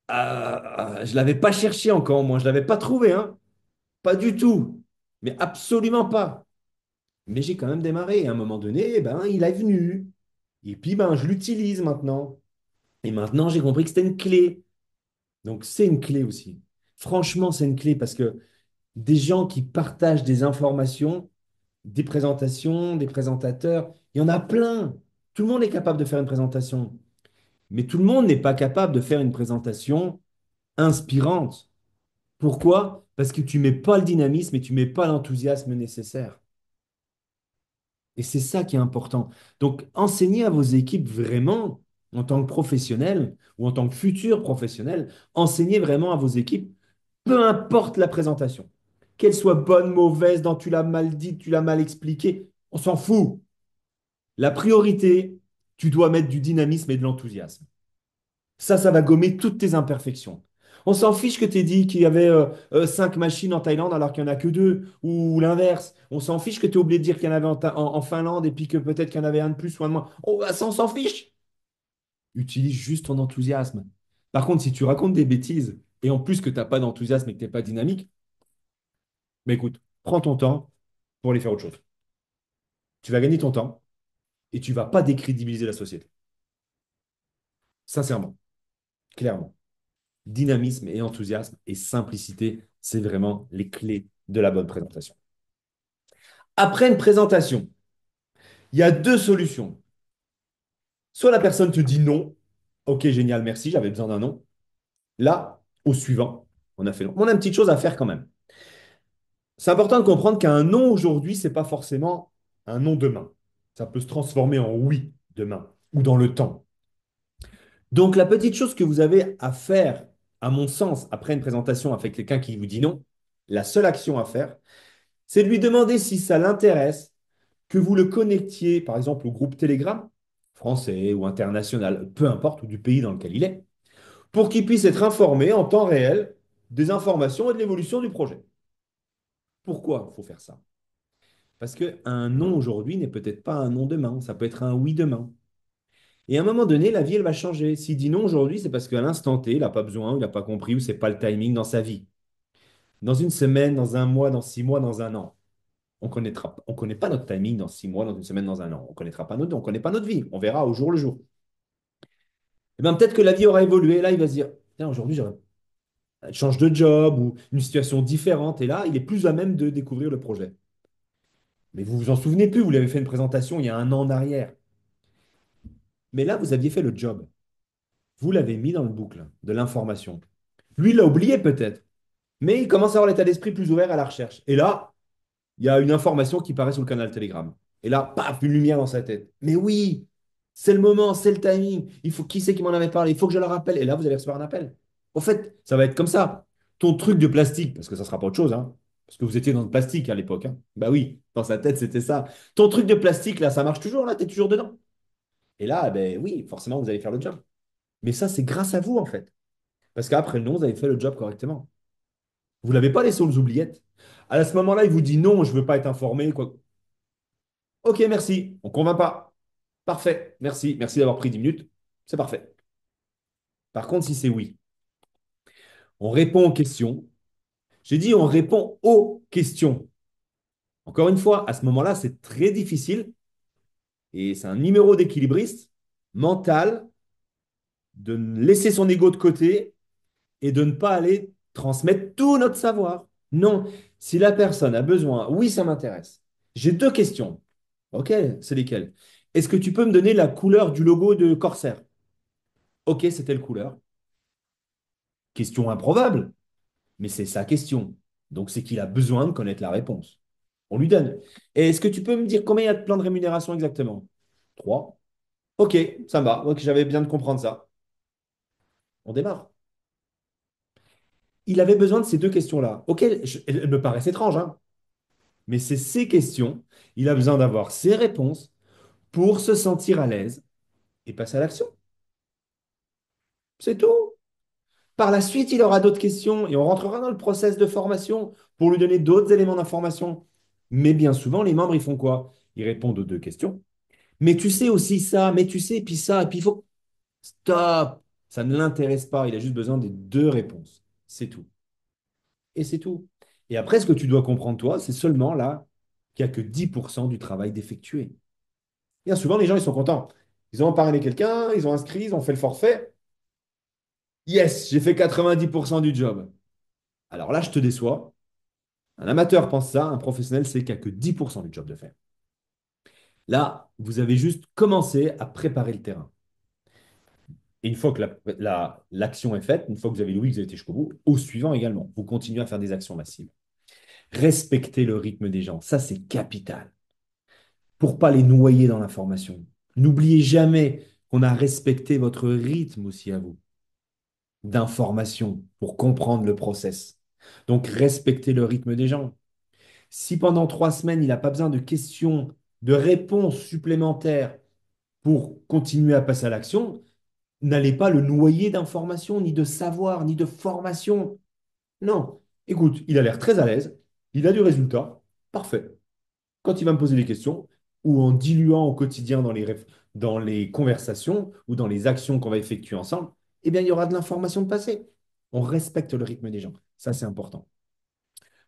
je ne l'avais pas cherché encore, moi. Je ne l'avais pas trouvé, hein. Pas du tout. Mais absolument pas. Mais j'ai quand même démarré. Et à un moment donné, eh ben, il est venu. Et puis, ben, je l'utilise maintenant. Et maintenant, j'ai compris que c'était une clé. Donc, c'est une clé aussi. Franchement, c'est une clé parce que des gens qui partagent des informations, des présentations, des présentateurs, il y en a plein. Tout le monde est capable de faire une présentation. Mais tout le monde n'est pas capable de faire une présentation inspirante. Pourquoi? Parce que tu ne mets pas le dynamisme et tu ne mets pas l'enthousiasme nécessaire. Et c'est ça qui est important. Donc, enseignez à vos équipes vraiment, en tant que professionnels ou en tant que futurs professionnels, enseignez vraiment à vos équipes, peu importe la présentation, qu'elle soit bonne, mauvaise, dans tu l'as mal dit, tu l'as mal expliqué, on s'en fout. La priorité, tu dois mettre du dynamisme et de l'enthousiasme. Ça va gommer toutes tes imperfections. On s'en fiche que tu aies dit qu'il y avait 5 machines en Thaïlande alors qu'il n'y en a que deux, ou l'inverse. On s'en fiche que tu aies oublié de dire qu'il y en avait en Finlande et puis que peut-être qu'il y en avait un de plus ou un de moins. Oh, bah, ça, on s'en fiche. Utilise juste ton enthousiasme. Par contre, si tu racontes des bêtises et en plus que tu n'as pas d'enthousiasme et que tu n'es pas dynamique, bah écoute, prends ton temps pour aller faire autre chose. Tu vas gagner ton temps et tu ne vas pas décrédibiliser la société. Sincèrement, clairement. Dynamisme et enthousiasme et simplicité, c'est vraiment les clés de la bonne présentation. Après une présentation, il y a deux solutions. Soit la personne te dit non, ok, génial, merci, j'avais besoin d'un non. Là, au suivant, on a fait non. On a une petite chose à faire quand même. C'est important de comprendre qu'un non aujourd'hui, ce n'est pas forcément un non demain. Ça peut se transformer en oui demain ou dans le temps. Donc, la petite chose que vous avez à faire, à mon sens, après une présentation avec quelqu'un qui vous dit non, la seule action à faire, c'est de lui demander si ça l'intéresse que vous le connectiez, par exemple, au groupe Telegram, français ou international, peu importe, ou du pays dans lequel il est, pour qu'il puisse être informé en temps réel des informations et de l'évolution du projet. Pourquoi il faut faire ça? Parce qu'un non aujourd'hui n'est peut-être pas un non demain, ça peut être un oui demain. Et à un moment donné, la vie, elle va changer. S'il dit non aujourd'hui, c'est parce qu'à l'instant T, il n'a pas besoin, ou il n'a pas compris, ou ce n'est pas le timing dans sa vie. Dans une semaine, dans un mois, dans 6 mois, dans un an, on connaît pas notre timing dans 6 mois, dans une semaine, dans un an. On connaît pas notre vie. On verra au jour le jour. Et bien peut-être que la vie aura évolué. Là, il va se dire, tiens, aujourd'hui, change de job ou une situation différente. Et là, il est plus à même de découvrir le projet. Mais vous vous en souvenez plus, vous lui avez fait une présentation il y a un an en arrière. Mais là, vous aviez fait le job. Vous l'avez mis dans le boucle de l'information. Lui, il l'a oublié peut-être, mais il commence à avoir l'état d'esprit plus ouvert à la recherche. Et là, il y a une information qui paraît sur le canal Telegram. Et là, paf, une lumière dans sa tête. Mais oui, c'est le moment, c'est le timing. Il faut qui c'est qui m'en avait parlé? Il faut que je le rappelle. Et là, vous allez recevoir un appel. En fait, ça va être comme ça. Ton truc de plastique, parce que ça ne sera pas autre chose, hein, parce que vous étiez dans le plastique à l'époque. Hein. Bah oui, dans sa tête, c'était ça. Ton truc de plastique, là, ça marche toujours, là, tu es toujours dedans. Et là, ben oui, forcément, vous allez faire le job. Mais ça, c'est grâce à vous, en fait. Parce qu'après non, vous avez fait le job correctement. Vous ne l'avez pas laissé aux oubliettes. À ce moment-là, il vous dit non, je ne veux pas être informé. Quoi. Ok, merci. On ne convainc pas. Parfait. Merci. Merci d'avoir pris 10 minutes. C'est parfait. Par contre, si c'est oui, on répond aux questions. J'ai dit on répond aux questions. Encore une fois, à ce moment-là, c'est très difficile et c'est un numéro d'équilibriste mental de laisser son ego de côté et de ne pas aller transmettre tout notre savoir. Non, si la personne a besoin, oui, ça m'intéresse. J'ai deux questions. Ok, c'est lesquelles? Est-ce que tu peux me donner la couleur du logo de Corsair? Ok, c'est telle couleur. Question improbable, mais c'est sa question. Donc c'est qu'il a besoin de connaître la réponse. On lui donne. Et est-ce que tu peux me dire combien il y a de plans de rémunération exactement? Trois. Ok, ça me va. Ok, j'avais bien de comprendre ça. On démarre. Il avait besoin de ces deux questions-là. Ok, elles me paraissent étranges, hein. Mais c'est ces questions, il a besoin d'avoir ces réponses pour se sentir à l'aise et passer à l'action. C'est tout. Par la suite, il aura d'autres questions et on rentrera dans le process de formation pour lui donner d'autres éléments d'information. Mais bien souvent, les membres, ils font quoi? Ils répondent aux deux questions. Mais tu sais aussi ça, mais tu sais, puis ça, et puis il faut... Stop! Ça ne l'intéresse pas, il a juste besoin des deux réponses. C'est tout. Et c'est tout. Et après, ce que tu dois comprendre, toi, c'est seulement là qu'il n'y a que 10% du travail d'effectuer. Bien souvent, les gens, ils sont contents. Ils ont parrainé quelqu'un, ils ont inscrit, ils ont fait le forfait. Yes, j'ai fait 90% du job. Alors là, je te déçois. Un amateur pense ça, un professionnel sait qu'il n'y a que 10% du job de faire. Là, vous avez juste commencé à préparer le terrain. Et une fois que l'action est faite, une fois que vous avez oui, que vous avez été jusqu'au bout, au suivant également, vous continuez à faire des actions massives. Respectez le rythme des gens, ça c'est capital. Pour pas les noyer dans l'information. N'oubliez jamais qu'on a respecté votre rythme aussi à vous d'information pour comprendre le process. Donc, respectez le rythme des gens. Si pendant 3 semaines, il n'a pas besoin de questions, de réponses supplémentaires pour continuer à passer à l'action, n'allez pas le noyer d'informations, ni de savoir, ni de formation. Non. Écoute, il a l'air très à l'aise, il a du résultat, parfait. Quand il va me poser des questions, ou en diluant au quotidien dans les conversations ou dans les actions qu'on va effectuer ensemble, eh bien, il y aura de l'information de passer. On respecte le rythme des gens. Ça, c'est important.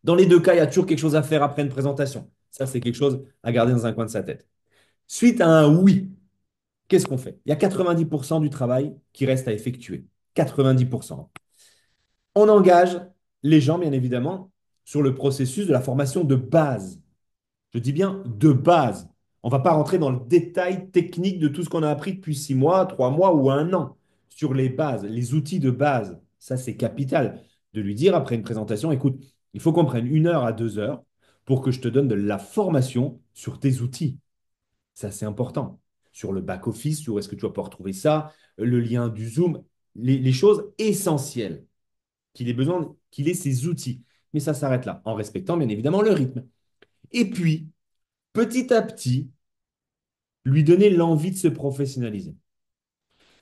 Dans les deux cas, il y a toujours quelque chose à faire après une présentation. Ça, c'est quelque chose à garder dans un coin de sa tête. Suite à un oui, qu'est-ce qu'on fait? Il y a 90% du travail qui reste à effectuer. 90%. On engage les gens, bien évidemment, sur le processus de la formation de base. Je dis bien de base. On ne va pas rentrer dans le détail technique de tout ce qu'on a appris depuis 6 mois, 3 mois ou un an. Sur les bases, les outils de base. Ça, c'est capital. De lui dire après une présentation, écoute, il faut qu'on prenne 1 heure à 2 heures pour que je te donne de la formation sur tes outils. Ça, c'est important. Sur le back-office, sur où est-ce que tu vas pouvoir retrouver ça, le lien du Zoom, les choses essentielles. Qu'il ait besoin, qu'il ait ses outils. Mais ça s'arrête là, en respectant bien évidemment le rythme. Et puis, petit à petit, lui donner l'envie de se professionnaliser.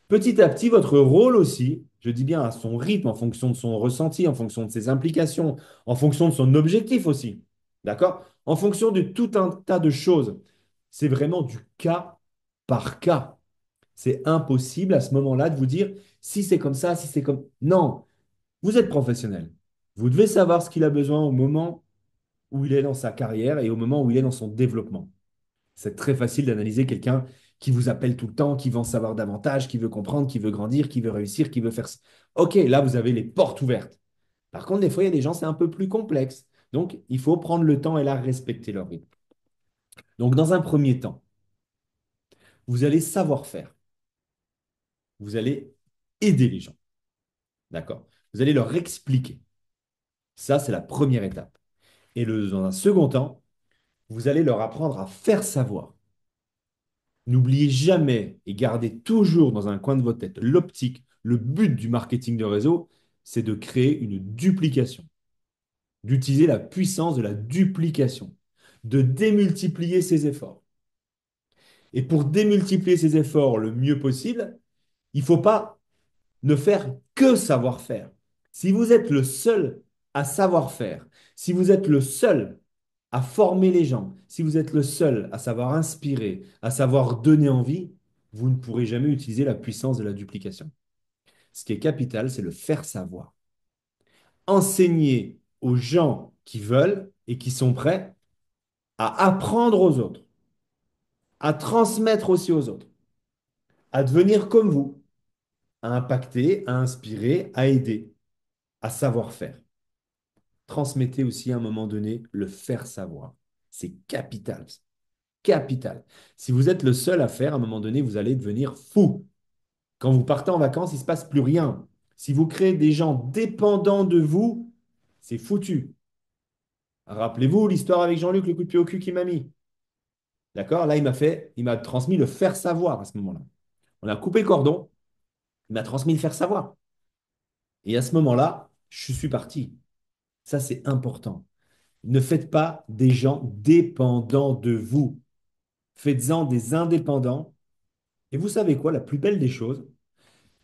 Petit à petit, votre rôle aussi, je dis bien à son rythme, en fonction de son ressenti, en fonction de ses implications, en fonction de son objectif aussi, d'accord? En fonction de tout un tas de choses. C'est vraiment du cas par cas. C'est impossible à ce moment-là de vous dire si c'est comme ça, si c'est comme... Non, vous êtes professionnel. Vous devez savoir ce qu'il a besoin au moment où il est dans sa carrière et au moment où il est dans son développement. C'est très facile d'analyser quelqu'un qui vous appelle tout le temps, qui veut en savoir davantage, qui veut comprendre, qui veut grandir, qui veut réussir, qui veut faire... Ok, là, vous avez les portes ouvertes. Par contre, des fois, il y a des gens, c'est un peu plus complexe. Donc, il faut prendre le temps et là, respecter leur rythme. Donc, dans un premier temps, vous allez savoir faire. Vous allez aider les gens. D'accord? Vous allez leur expliquer. Ça, c'est la première étape. Et dans un second temps, vous allez leur apprendre à faire savoir. N'oubliez jamais et gardez toujours dans un coin de votre tête l'optique, le but du marketing de réseau, c'est de créer une duplication, d'utiliser la puissance de la duplication, de démultiplier ses efforts. Et pour démultiplier ses efforts le mieux possible, il ne faut pas ne faire que savoir faire. Si vous êtes le seul à savoir faire, si vous êtes le seul à former les gens, si vous êtes le seul à savoir inspirer, à savoir donner envie, vous ne pourrez jamais utiliser la puissance de la duplication. Ce qui est capital, c'est le faire savoir. Enseigner aux gens qui veulent et qui sont prêts à apprendre aux autres, à transmettre aussi aux autres, à devenir comme vous, à impacter, à inspirer, à aider, à savoir faire. Transmettez aussi à un moment donné le faire savoir. C'est capital. Capital. Si vous êtes le seul à faire, à un moment donné, vous allez devenir fou. Quand vous partez en vacances, il ne se passe plus rien. Si vous créez des gens dépendants de vous, c'est foutu. Rappelez-vous l'histoire avec Jean-Luc, le coup de pied au cul qu'il m'a mis. D'accord? Là, il m'a transmis le faire savoir à ce moment-là. On a coupé le cordon, il m'a transmis le faire savoir. Et à ce moment-là, je suis parti. Ça, c'est important. Ne faites pas des gens dépendants de vous. Faites-en des indépendants. Et vous savez quoi, la plus belle des choses,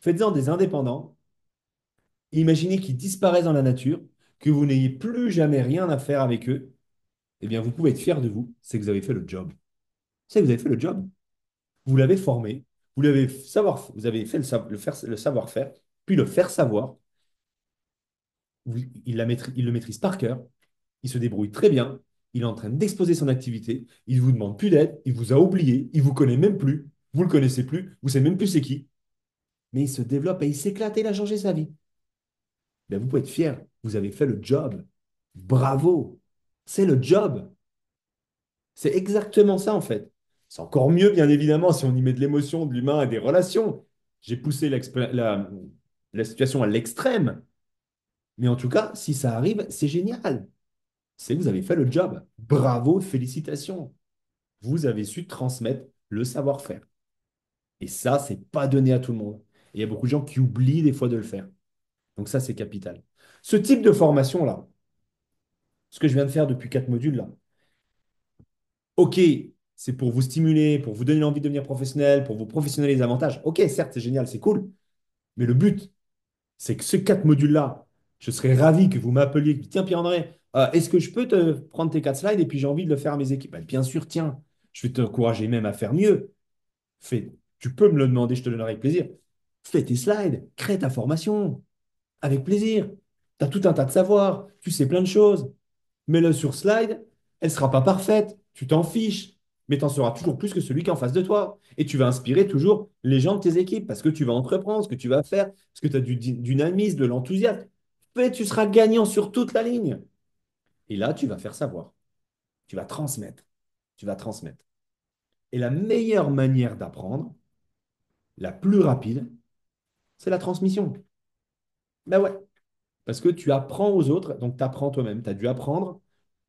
faites-en des indépendants. Imaginez qu'ils disparaissent dans la nature, que vous n'ayez plus jamais rien à faire avec eux. Eh bien, vous pouvez être fier de vous, c'est que vous avez fait le job. C'est que vous avez fait le job. Vous l'avez formé, vous avez fait le savoir-faire, puis le faire savoir. Il le maîtrise par cœur, il se débrouille très bien, il est en train d'exposer son activité, il ne vous demande plus d'aide, il vous a oublié, il ne vous connaît même plus, vous ne le connaissez plus, vous ne savez même plus c'est qui, mais il se développe et il s'éclate et il a changé sa vie. Ben, vous pouvez être fier, vous avez fait le job. Bravo, c'est le job. C'est exactement ça en fait. C'est encore mieux, bien évidemment, si on y met de l'émotion, de l'humain et des relations. J'ai poussé la situation à l'extrême. Mais en tout cas, si ça arrive, c'est génial. C'est que vous avez fait le job. Bravo, félicitations. Vous avez su transmettre le savoir-faire. Et ça, c'est pas donné à tout le monde. Et il y a beaucoup de gens qui oublient des fois de le faire. Donc ça, c'est capital. Ce type de formation-là, ce que je viens de faire depuis 4 modules-là, ok, c'est pour vous stimuler, pour vous donner l'envie de devenir professionnel, pour vous professionnaliser davantage. Ok, certes, c'est génial, c'est cool. Mais le but, c'est que ces 4 modules-là, je serais ravi que vous m'appeliez. Tiens, Pierre-André, est-ce que je peux te prendre tes 4 slides et puis j'ai envie de le faire à mes équipes? Ben, bien sûr, tiens, je vais t'encourager même à faire mieux. Fais, tu peux me le demander, je te donnerai avec plaisir. Fais tes slides, crée ta formation, avec plaisir. Tu as tout un tas de savoirs, tu sais plein de choses. Mets-le sur slide, elle ne sera pas parfaite, tu t'en fiches, mais tu en sauras toujours plus que celui qui est en face de toi. Et tu vas inspirer toujours les gens de tes équipes parce que tu vas entreprendre, ce que tu vas faire, parce que tu as du dynamisme, de l'enthousiasme. Mais tu seras gagnant sur toute la ligne. Et là, tu vas faire savoir. Tu vas transmettre. Tu vas transmettre. Et la meilleure manière d'apprendre, la plus rapide, c'est la transmission. Ben ouais, parce que tu apprends aux autres, donc tu apprends toi-même. Tu as dû apprendre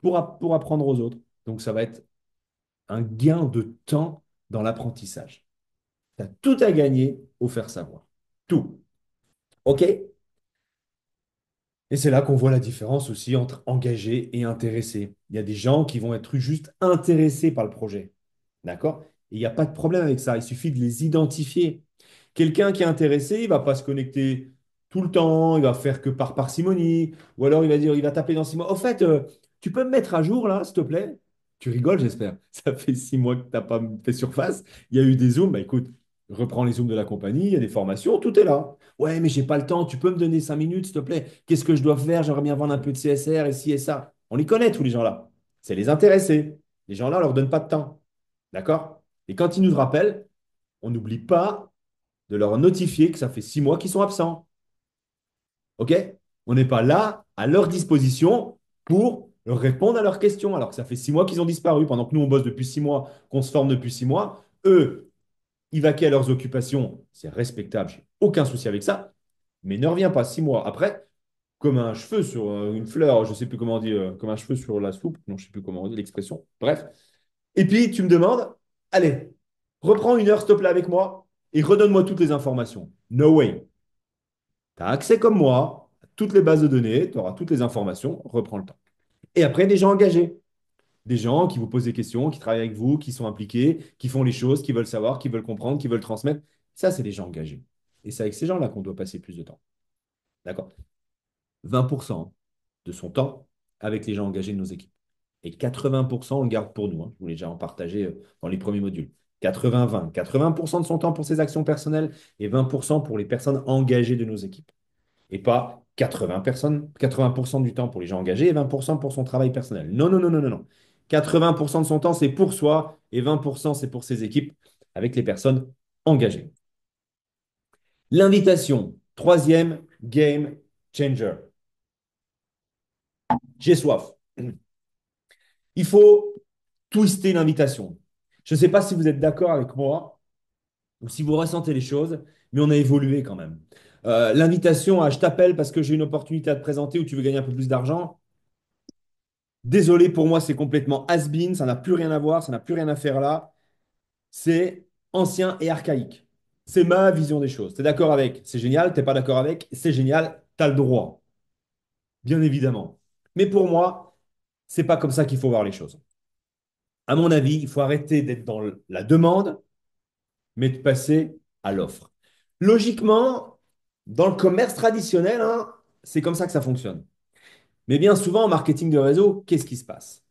pour apprendre aux autres. Donc ça va être un gain de temps dans l'apprentissage. Tu as tout à gagner au faire savoir. Tout. OK? Et c'est là qu'on voit la différence aussi entre engagé et intéressé. Il y a des gens qui vont être juste intéressés par le projet. D'accord? Et il n'y a pas de problème avec ça. Il suffit de les identifier. Quelqu'un qui est intéressé, il ne va pas se connecter tout le temps, il va faire que par parcimonie, ou alors il va dire, il va taper dans 6 mois. Au fait, tu peux me mettre à jour là, s'il te plaît? Tu rigoles, j'espère. Ça fait 6 mois que tu n'as pas fait surface. Il y a eu des zooms. Bah, écoute, reprends les zooms de la compagnie, il y a des formations, tout est là. Ouais, mais j'ai pas le temps. Tu peux me donner 5 minutes, s'il te plaît? Qu'est-ce que je dois faire? J'aimerais bien vendre un peu de CSR et ci et ça. On les connaît, tous les gens là. C'est les intéressés. Les gens là, on leur donne pas de temps. D'accord? Et quand ils nous rappellent, on n'oublie pas de leur notifier que ça fait 6 mois qu'ils sont absents. OK? On n'est pas là à leur disposition pour répondre à leurs questions. Alors que ça fait 6 mois qu'ils ont disparu, pendant que nous, on bosse depuis 6 mois, qu'on se forme depuis 6 mois. Eux, ils vaquaient à leurs occupations. C'est respectable, j'ai aucun souci avec ça. Mais ne reviens pas 6 mois après comme un cheveu sur une fleur, je ne sais plus comment on dit, comme un cheveu sur la soupe. Non, je ne sais plus comment on dit l'expression. Bref. Et puis, tu me demandes, allez, reprends une heure, s'il te plaît, avec moi et redonne-moi toutes les informations. No way. Tu as accès comme moi à toutes les bases de données, tu auras toutes les informations, reprends le temps. Et après, des gens engagés. Des gens qui vous posent des questions, qui travaillent avec vous, qui sont impliqués, qui font les choses, qui veulent savoir, qui veulent comprendre, qui veulent transmettre. Ça, c'est des gens engagés. Et c'est avec ces gens-là qu'on doit passer plus de temps. D'accord? 20% de son temps avec les gens engagés de nos équipes. Et 80%, on le garde pour nous, hein. Je voulais déjà en partager dans les premiers modules. 80-20. 80% de son temps pour ses actions personnelles et 20% pour les personnes engagées de nos équipes. Et pas 80% du temps pour les gens engagés et 20% pour son travail personnel. Non, non, non, non, non, non. 80% de son temps, c'est pour soi et 20% c'est pour ses équipes avec les personnes engagées. L'invitation, troisième game changer. J'ai soif. Il faut twister l'invitation. Je ne sais pas si vous êtes d'accord avec moi ou si vous ressentez les choses, mais on a évolué quand même. L'invitation à je t'appelle parce que j'ai une opportunité à te présenter ou tu veux gagner un peu plus d'argent. Désolé, pour moi, c'est complètement has-been, ça n'a plus rien à voir, ça n'a plus rien à faire là. C'est ancien et archaïque. C'est ma vision des choses. Tu es d'accord avec? C'est génial. Tu n'es pas d'accord avec? C'est génial. Tu as le droit. Bien évidemment. Mais pour moi, c'est pas comme ça qu'il faut voir les choses. À mon avis, il faut arrêter d'être dans la demande, mais de passer à l'offre. Logiquement, dans le commerce traditionnel, hein, c'est comme ça que ça fonctionne. Mais bien souvent, en marketing de réseau, qu'est-ce qui se passe?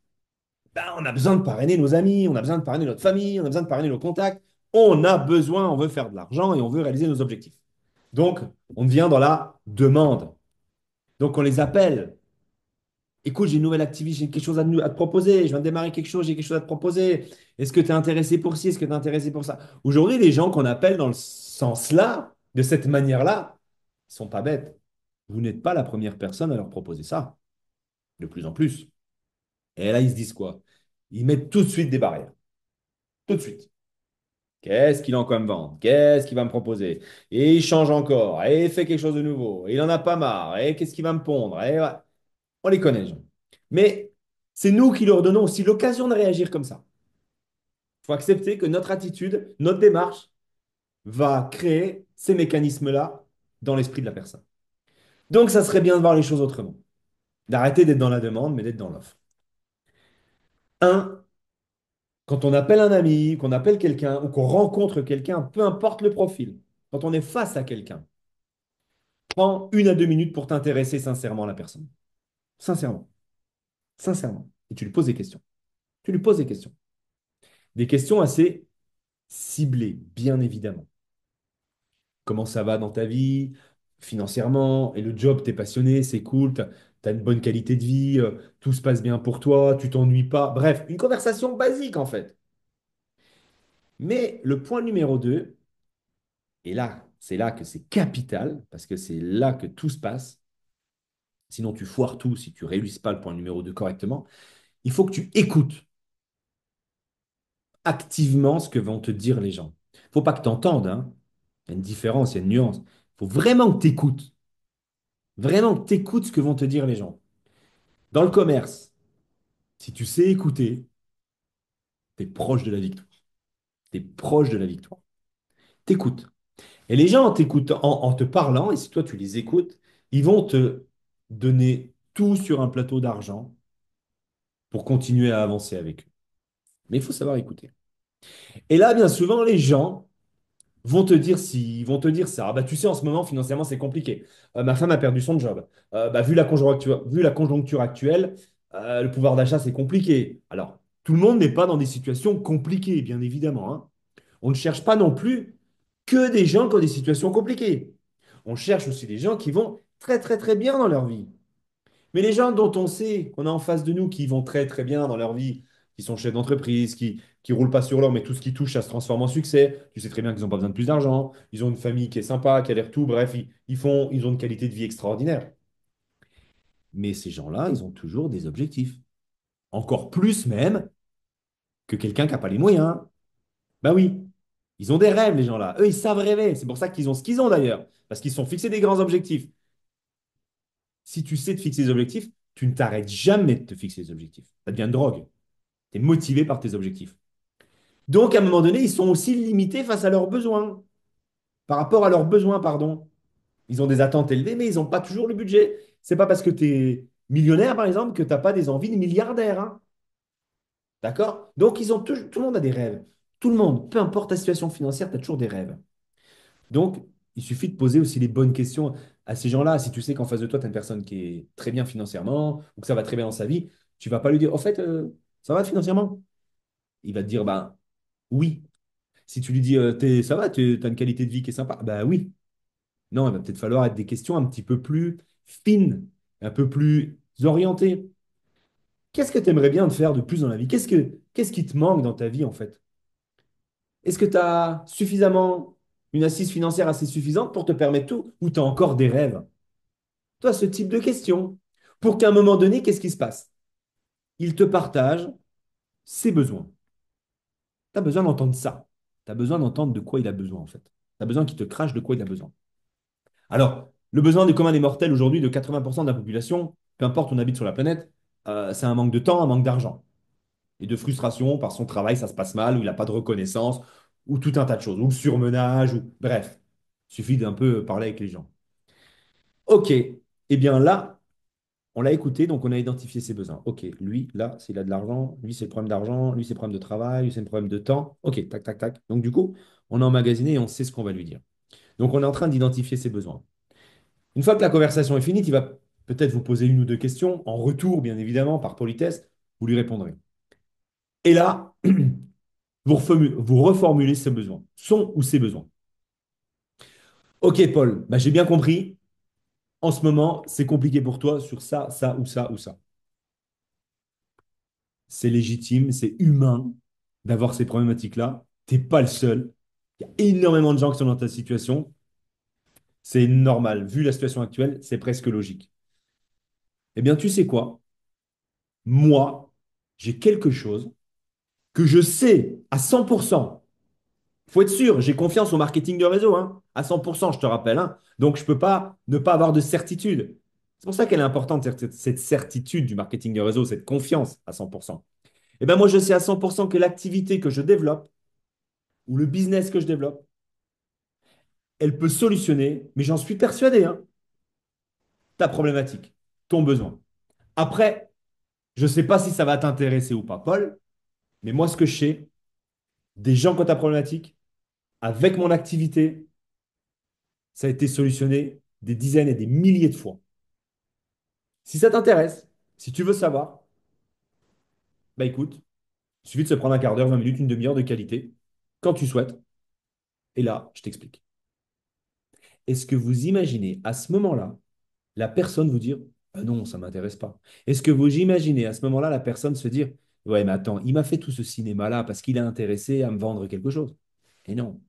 Ben, on a besoin de parrainer nos amis, on a besoin de parrainer notre famille, on a besoin de parrainer nos contacts. On a besoin, on veut faire de l'argent et on veut réaliser nos objectifs. Donc, on devient dans la demande. Donc, on les appelle. Écoute, j'ai une nouvelle activité, j'ai quelque chose à te proposer. Je viens de démarrer quelque chose, j'ai quelque chose à te proposer. Est-ce que tu es intéressé pour ci? Est-ce que tu es intéressé pour ça? Aujourd'hui, les gens qu'on appelle dans le sens-là, de cette manière-là, ils sont pas bêtes. Vous n'êtes pas la première personne à leur proposer ça, de plus en plus. Et là, ils se disent quoi? Ils mettent tout de suite des barrières. Tout de suite. Qu'est-ce qu'il a encore à me vendre? Qu'est-ce qu'il va me proposer? Et il change encore. Et il fait quelque chose de nouveau. Et il n'en a pas marre. Et qu'est-ce qu'il va me pondre? Et ouais. On les connaît, les gens. Mais c'est nous qui leur donnons aussi l'occasion de réagir comme ça. Il faut accepter que notre attitude, notre démarche va créer ces mécanismes-là dans l'esprit de la personne. Donc, ça serait bien de voir les choses autrement. D'arrêter d'être dans la demande, mais d'être dans l'offre. Un, quand on appelle un ami, qu'on appelle quelqu'un ou qu'on rencontre quelqu'un, peu importe le profil, quand on est face à quelqu'un, prends 1 à 2 minutes pour t'intéresser sincèrement à la personne. Sincèrement. Sincèrement. Et tu lui poses des questions. Tu lui poses des questions. Des questions assez ciblées, bien évidemment. Comment ça va dans ta vie, financièrement, et le job, t'es passionné, c'est cool, t'as une bonne qualité de vie, tout se passe bien pour toi, tu t'ennuies pas. Bref, une conversation basique en fait. Mais le point numéro 2, et là, c'est là que c'est capital, parce que c'est là que tout se passe. Sinon, tu foires tout si tu ne réussisses pas le point numéro 2 correctement. Il faut que tu écoutes activement ce que vont te dire les gens. Il ne faut pas que tu entendes, hein. Il y a une différence, il y a une nuance. Il faut vraiment que tu écoutes. Vraiment que tu écoutes ce que vont te dire les gens. Dans le commerce, si tu sais écouter, tu es proche de la victoire. Tu es proche de la victoire. T'écoutes. Et les gens, en t'écoutant, en te parlant, et si toi tu les écoutes, ils vont te donner tout sur un plateau d'argent pour continuer à avancer avec eux. Mais il faut savoir écouter. Et là, bien souvent, les gens vont te dire si, vont te dire ça. Ah bah, tu sais, en ce moment, financièrement, c'est compliqué. Ma femme a perdu son job. Bah, vu la conjoncture actuelle, le pouvoir d'achat, c'est compliqué. Alors, tout le monde n'est pas dans des situations compliquées, bien évidemment, hein. On ne cherche pas non plus que des gens qui ont des situations compliquées. On cherche aussi des gens qui vont très, très, très bien dans leur vie. Mais les gens dont on sait qu'on a en face de nous qui vont très très bien dans leur vie, qui sont chefs d'entreprise, qui roulent pas sur l'or, mais tout ce qui touche, ça se transforme en succès. Tu sais très bien qu'ils n'ont pas besoin de plus d'argent. Ils ont une famille qui est sympa, qui a l'air tout. Bref, ils ont une qualité de vie extraordinaire. Mais ces gens-là, ils ont toujours des objectifs. Encore plus même que quelqu'un qui n'a pas les moyens. Ben oui, ils ont des rêves, les gens-là. Eux, ils savent rêver. C'est pour ça qu'ils ont ce qu'ils ont d'ailleurs. Parce qu'ils se sont fixés des grands objectifs. Si tu sais te fixer des objectifs, tu ne t'arrêtes jamais de te fixer des objectifs. Ça devient une drogue. Tu es motivé par tes objectifs. Donc, à un moment donné, ils sont aussi limités face à leurs besoins. Par rapport à leurs besoins, pardon. Ils ont des attentes élevées, mais ils n'ont pas toujours le budget. C'est pas parce que tu es millionnaire, par exemple, que tu n'as pas des envies de milliardaire, hein. D'accord? Donc, tout le monde a des rêves. Tout le monde, peu importe ta situation financière, tu as toujours des rêves. Donc, il suffit de poser aussi les bonnes questions à ces gens-là. Si tu sais qu'en face de toi, tu as une personne qui est très bien financièrement ou que ça va très bien dans sa vie, tu vas pas lui dire, au fait, ça va financièrement? Il va te dire, ben oui. Si tu lui dis, ça va, tu as une qualité de vie qui est sympa, ben oui. Non, il va peut-être falloir être des questions un petit peu plus fines, un peu plus orientées. Qu'est-ce que tu aimerais bien te faire de plus dans la vie? Qu'est-ce qui te manque dans ta vie, en fait? Est-ce que tu as suffisamment une assise financière assez suffisante pour te permettre tout ou tu as encore des rêves? Toi, ce type de questions. Pour qu'à un moment donné, qu'est-ce qui se passe? Il te partage ses besoins. Tu as besoin d'entendre ça. Tu as besoin d'entendre de quoi il a besoin, en fait. Tu as besoin qu'il te crache de quoi il a besoin. Alors, le besoin du commun des mortels aujourd'hui de 80% de la population, peu importe où on habite sur la planète, c'est un manque de temps, un manque d'argent. Et de frustration par son travail, ça se passe mal, ou il n'a pas de reconnaissance, ou tout un tas de choses, ou le surmenage, ou bref. Il suffit d'un peu parler avec les gens. OK. Eh bien là, on l'a écouté, donc on a identifié ses besoins. OK, lui, là, s'il a de l'argent, lui, c'est le problème d'argent, lui, c'est le problème de travail, lui, c'est le problème de temps. OK, tac, tac, tac. Donc du coup, on a emmagasiné et on sait ce qu'on va lui dire. Donc on est en train d'identifier ses besoins. Une fois que la conversation est finie, il va peut-être vous poser une ou deux questions. En retour, bien évidemment, par politesse, vous lui répondrez. Et là, vous reformulez ses besoins, son ou ses besoins. OK, Paul, bah, j'ai bien compris. En ce moment, c'est compliqué pour toi sur ça, ça ou ça ou ça. C'est légitime, c'est humain d'avoir ces problématiques-là. Tu n'es pas le seul. Il y a énormément de gens qui sont dans ta situation. C'est normal. Vu la situation actuelle, c'est presque logique. Eh bien, tu sais quoi? Moi, j'ai quelque chose que je sais à 100%. Il faut être sûr, j'ai confiance au marketing de réseau, hein, à 100%, je te rappelle, hein. Donc, je ne peux pas ne pas avoir de certitude. C'est pour ça qu'elle est importante, cette certitude du marketing de réseau, cette confiance à 100%. Eh bien, moi, je sais à 100% que l'activité que je développe ou le business que je développe, elle peut solutionner, mais j'en suis persuadé, hein, ta problématique, ton besoin. Après, je ne sais pas si ça va t'intéresser ou pas, Paul, mais moi, ce que je sais, des gens qui ont ta problématique, avec mon activité, ça a été solutionné des dizaines et des milliers de fois. Si ça t'intéresse, si tu veux savoir, bah écoute, il suffit de se prendre un quart d'heure, 20 minutes, une demi-heure de qualité, quand tu souhaites, et là, je t'explique. Est-ce que vous imaginez à ce moment-là, la personne vous dire, ah non, ça ne m'intéresse pas. Est-ce que vous imaginez à ce moment-là la personne se dire, ouais, mais attends, il m'a fait tout ce cinéma-là parce qu'il est intéressé à me vendre quelque chose? Et non.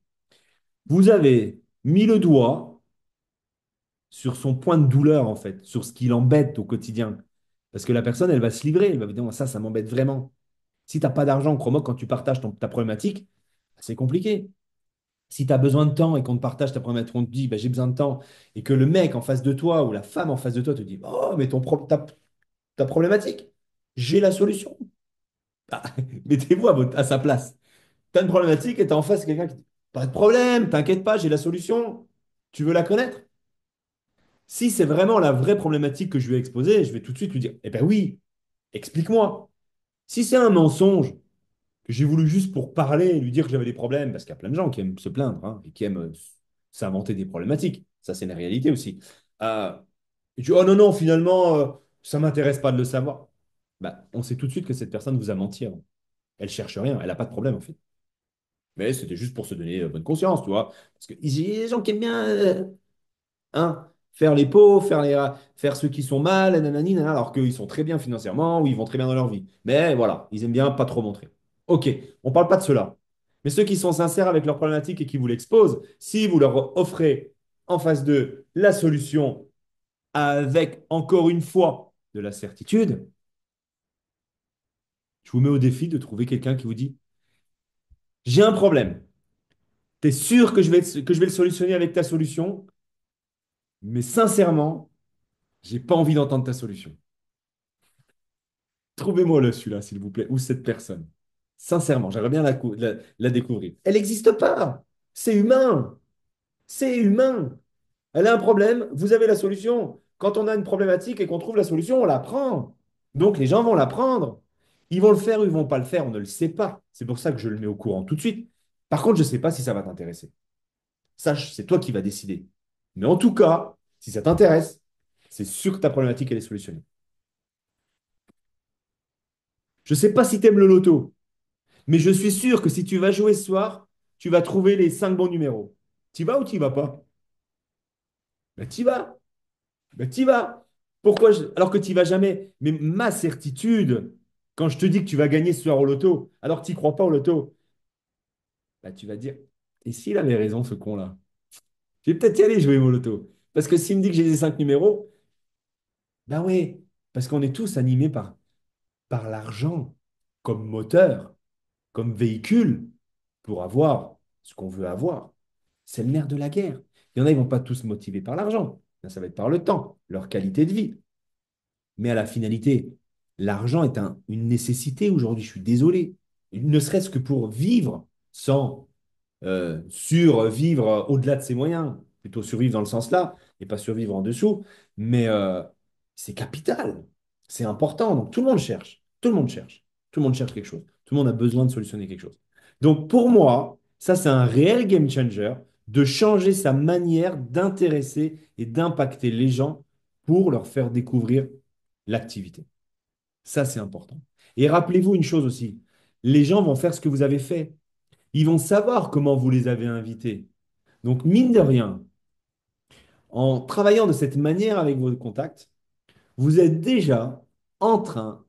Vous avez mis le doigt sur son point de douleur, en fait, sur ce qui l'embête au quotidien. Parce que la personne, elle va se livrer, elle va vous dire, ça m'embête vraiment. Si tu n'as pas d'argent, crois-moi, quand tu partages ta problématique, c'est compliqué. Si tu as besoin de temps et qu'on te partage ta problématique, on te dit, bah, j'ai besoin de temps, et que le mec en face de toi ou la femme en face de toi te dit, oh, mais ta problématique, j'ai la solution. Ah, mettez-vous à sa place. Tu as une problématique et tu as en face quelqu'un qui dit, pas de problème, t'inquiète pas, j'ai la solution. Tu veux la connaître? Si c'est vraiment la vraie problématique que je lui ai exposée, je vais tout de suite lui dire, eh ben oui, explique-moi. Si c'est un mensonge que j'ai voulu juste pour parler et lui dire que j'avais des problèmes, parce qu'il y a plein de gens qui aiment se plaindre, hein, et qui aiment s'inventer des problématiques. Ça, c'est une réalité aussi. Euh, et tu dis, oh non, non, finalement, ça ne m'intéresse pas de le savoir. Bah, on sait tout de suite que cette personne vous a menti avant. Elle cherche rien, elle n'a pas de problème en fait. Mais c'était juste pour se donner bonne conscience, tu vois. Parce qu'il y a des gens qui aiment bien hein, faire les pauvres, faire ceux qui sont mal, nanani, nanana, alors qu'ils sont très bien financièrement ou ils vont très bien dans leur vie. Mais voilà, ils aiment bien pas trop montrer. Ok, on ne parle pas de cela. Mais ceux qui sont sincères avec leur problématique et qui vous l'exposent, si vous leur offrez en face d'eux la solution avec, encore une fois, de la certitude, je vous mets au défi de trouver quelqu'un qui vous dit, j'ai un problème. Tu es sûr que je vais le solutionner avec ta solution, mais sincèrement, j'ai pas envie d'entendre ta solution. Trouvez-moi le celui-là, s'il vous plaît, ou cette personne. Sincèrement, j'aimerais bien la découvrir. Elle n'existe pas. C'est humain. C'est humain. Elle a un problème, vous avez la solution. Quand on a une problématique et qu'on trouve la solution, on la prend. Donc les gens vont la prendre. Ils vont le faire ou ils vont pas le faire, on ne le sait pas. C'est pour ça que je le mets au courant tout de suite. Par contre, je ne sais pas si ça va t'intéresser. Sache, c'est toi qui vas décider. Mais en tout cas, si ça t'intéresse, c'est sûr que ta problématique, elle est solutionnée. Je ne sais pas si tu aimes le loto, mais je suis sûr que si tu vas jouer ce soir, tu vas trouver les 5 bons numéros. Tu vas ou tu vas pas? Ben, tu vas. Ben, tu vas. Pourquoi alors que tu vas jamais? Mais ma certitude, quand je te dis que tu vas gagner ce soir au loto, alors que tu n'y crois pas au loto, ben, tu vas dire, et s'il avait raison, ce con-là? Je vais peut-être y aller jouer au loto. Parce que s'il me dit que j'ai les 5 numéros, ben oui, parce qu'on est tous animés par l'argent comme moteur, comme véhicule pour avoir ce qu'on veut avoir. C'est le nerf de la guerre. Il y en a, ils ne vont pas tous motivés par l'argent. Ça va être par le temps, leur qualité de vie. Mais à la finalité, l'argent est une nécessité aujourd'hui, je suis désolé. Ne serait-ce que pour vivre sans survivre au-delà de ses moyens, plutôt survivre dans le sens là, et pas survivre en dessous, mais c'est capital, c'est important. Donc tout le monde cherche, tout le monde cherche, tout le monde cherche quelque chose, tout le monde a besoin de solutionner quelque chose. Donc pour moi, ça c'est un réel game changer de changer sa manière d'intéresser et d'impacter les gens pour leur faire découvrir l'activité. Ça c'est important. Et rappelez-vous une chose aussi, les gens vont faire ce que vous avez fait. Ils vont savoir comment vous les avez invités. Donc, mine de rien, en travaillant de cette manière avec vos contacts, vous êtes déjà en train